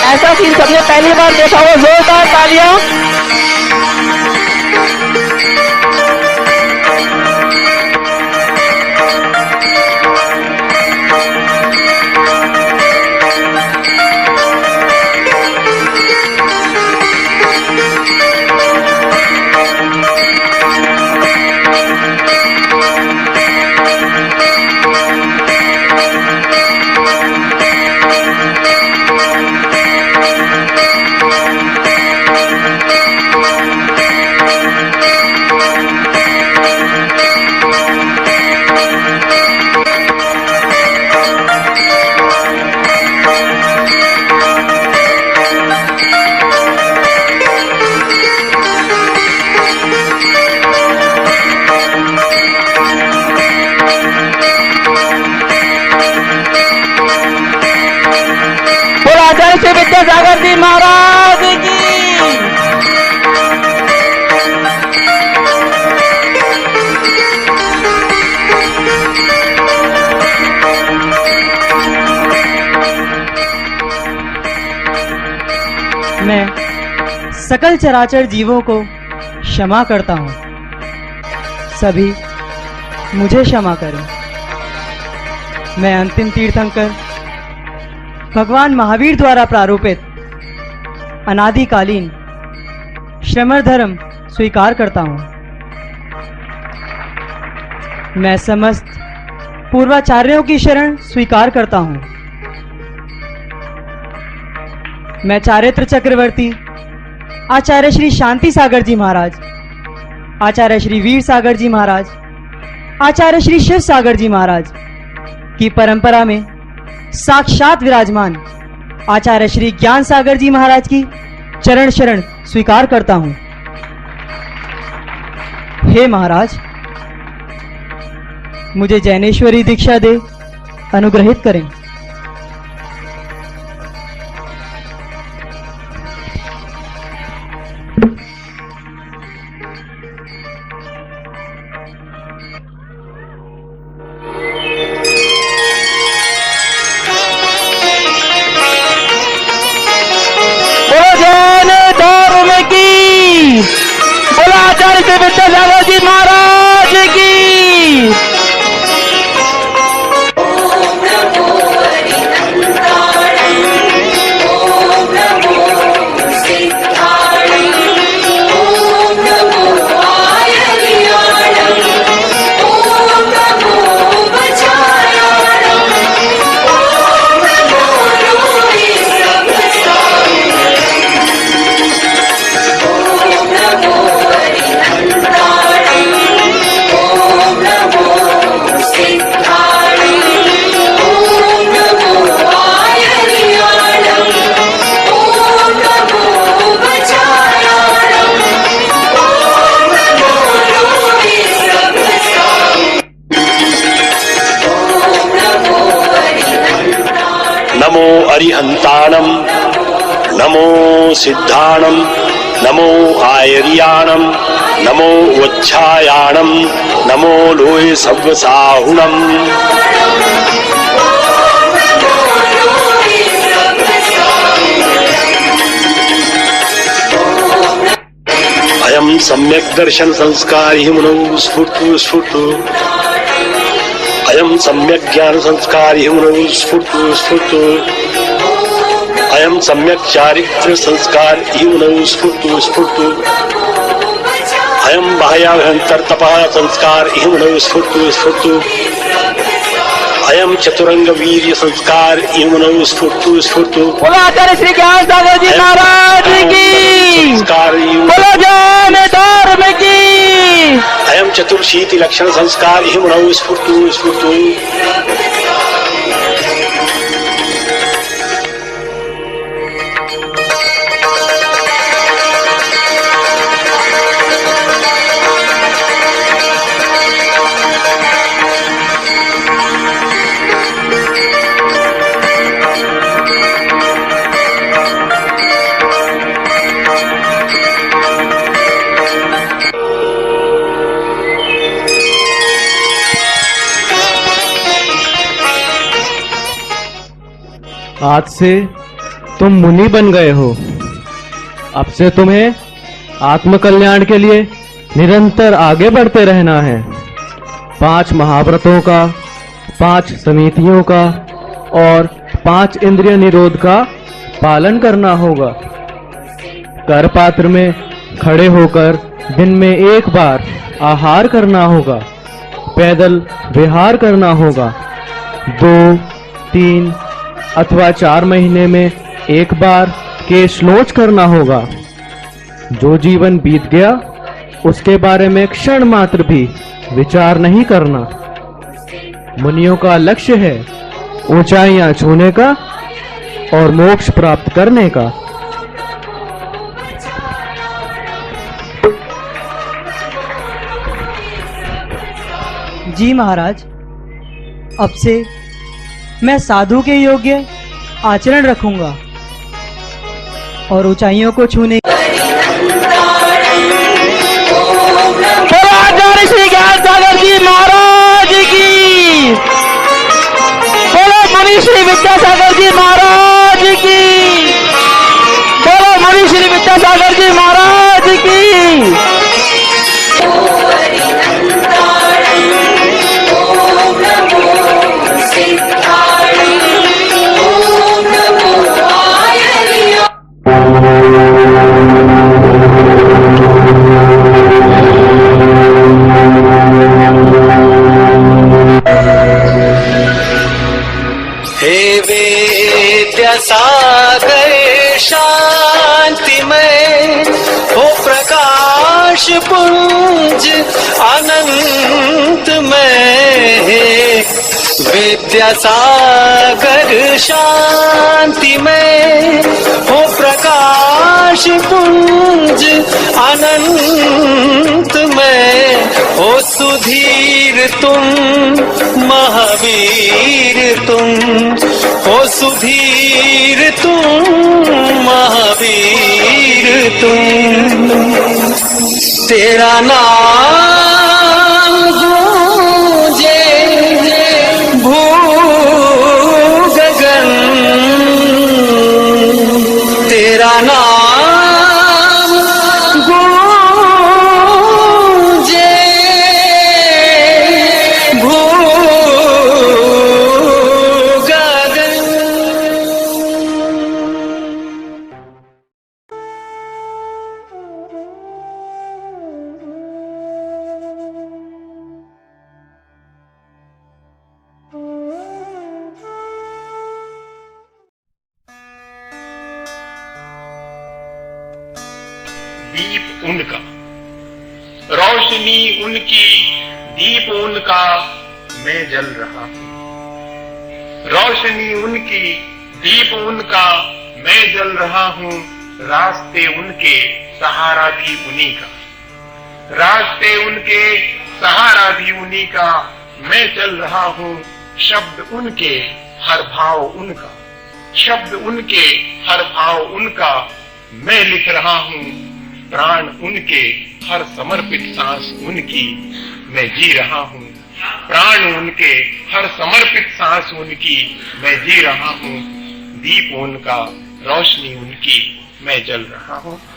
[SPEAKER 2] ऐसा सीन सबने पहली बार देखा हो, जोरदार तालियां।
[SPEAKER 6] मैं सकल चराचर जीवों को क्षमा करता हूँ। सभी मुझे क्षमा करें। मैं अंतिम तीर्थंकर भगवान महावीर द्वारा प्रारूपित अनादिकालीन श्रमण धर्म स्वीकार करता हूँ। मैं समस्त पूर्वाचार्यों की शरण स्वीकार करता हूँ। मैं चारित्र चक्रवर्ती आचार्य श्री शांति सागर जी महाराज, आचार्य श्री वीर सागर जी महाराज, आचार्य श्री शिव सागर जी महाराज की परंपरा में साक्षात विराजमान आचार्य श्री ज्ञान सागर जी महाराज की चरण शरण स्वीकार करता हूं। हे महाराज, मुझे जैनेश्वरी दीक्षा दे अनुग्रहित करें।
[SPEAKER 2] आचार्य श्री विद्यासागर जी महाराज की।
[SPEAKER 18] नमो अरिहंताणम, नमो सिद्धाणम, नमो आयर्याणम, नमो वच्छायाणम, नमो लोहे सव्वसाहुणम। अयम सम्यक दर्शन संस्कार हि मुनौ स्फुर्तु स्फुर्तु। अयम सम्यक ज्ञान संस्कार हि मुनौ स्फुर्तु स्फुर्तु। अयम सम्यक चारित्र संस्कार हि मुनौ स्फुर्तु स्फुर्तु। अयम बाह्याभ्यंतर तपः संस्कार हि मुनौ स्फुर्तु स्फुर्तु। अयम चतुरंग वीर्य संस्कार हि मुनौ स्फुर्तु स्फुर्तु।
[SPEAKER 2] बोलो आचार्य श्री ज्ञान सागर जी महाराज की।
[SPEAKER 18] संस्कार
[SPEAKER 2] बोलो जैन धर्म की।
[SPEAKER 18] अयम चतुर्शीति लक्षण संस्कार हि मुनौ स्फुर्तु स्फुर्तु।
[SPEAKER 8] आज से तुम मुनि बन गए हो। अब से तुम्हें आत्मकल्याण के लिए निरंतर आगे बढ़ते रहना है। 5 महाव्रतों का, 5 समितियों का और 5 इंद्रिय निरोध का पालन करना होगा। कर पात्र में खड़े होकर दिन में 1 बार आहार करना होगा। पैदल विहार करना होगा। 2, 3 अथवा 4 महीने में 1 बार केश नोच करना होगा। जो जीवन बीत गया उसके बारे में क्षण मात्र भी विचार नहीं करना। मुनियों का लक्ष्य है ऊंचाइयां छूने का और मोक्ष प्राप्त करने का।
[SPEAKER 6] जी महाराज, अब से मैं साधु के योग्य आचरण रखूंगा और ऊंचाइयों को छूने।
[SPEAKER 2] आचार्य श्री ज्ञान सागर जी महाराज की। बोलो मुनि श्री विद्यासागर जी महाराज की। बोलो मुनि
[SPEAKER 17] सागर शांतिमय हो प्रकाश पुंज अनंतमय। विद्या सागर शांतिमय हो प्रकाश पुंज अनंतमय। हो सुधीर तुम महावीर तुम, हो सुधीर तुम महावीर तुम। तेरा नाम गूंजे भू गगन, तेरा नाम गूंजे भू गगन।
[SPEAKER 19] दीप उनका, रोशनी उनकी, दीप उनका, मैं जल रहा हूं। रोशनी उनकी, दीप उनका, मैं जल रहा हूं। रास्ते उनके, सहारा भी उन्हीं का। रास्ते उनके, सहारा भी उन्हीं का, मैं चल रहा हूं। शब्द उनके, हर भाव उनका। शब्द उनके, हर भाव उनका, मैं लिख रहा हूं। प्राण उनके, हर समर्पित सांस उनकी, मैं जी रहा हूं। प्राण उनके, हर समर्पित सांस उनकी, मैं जी रहा हूं। दीप उनका, रोशनी उनकी, मैं जल रहा हूं।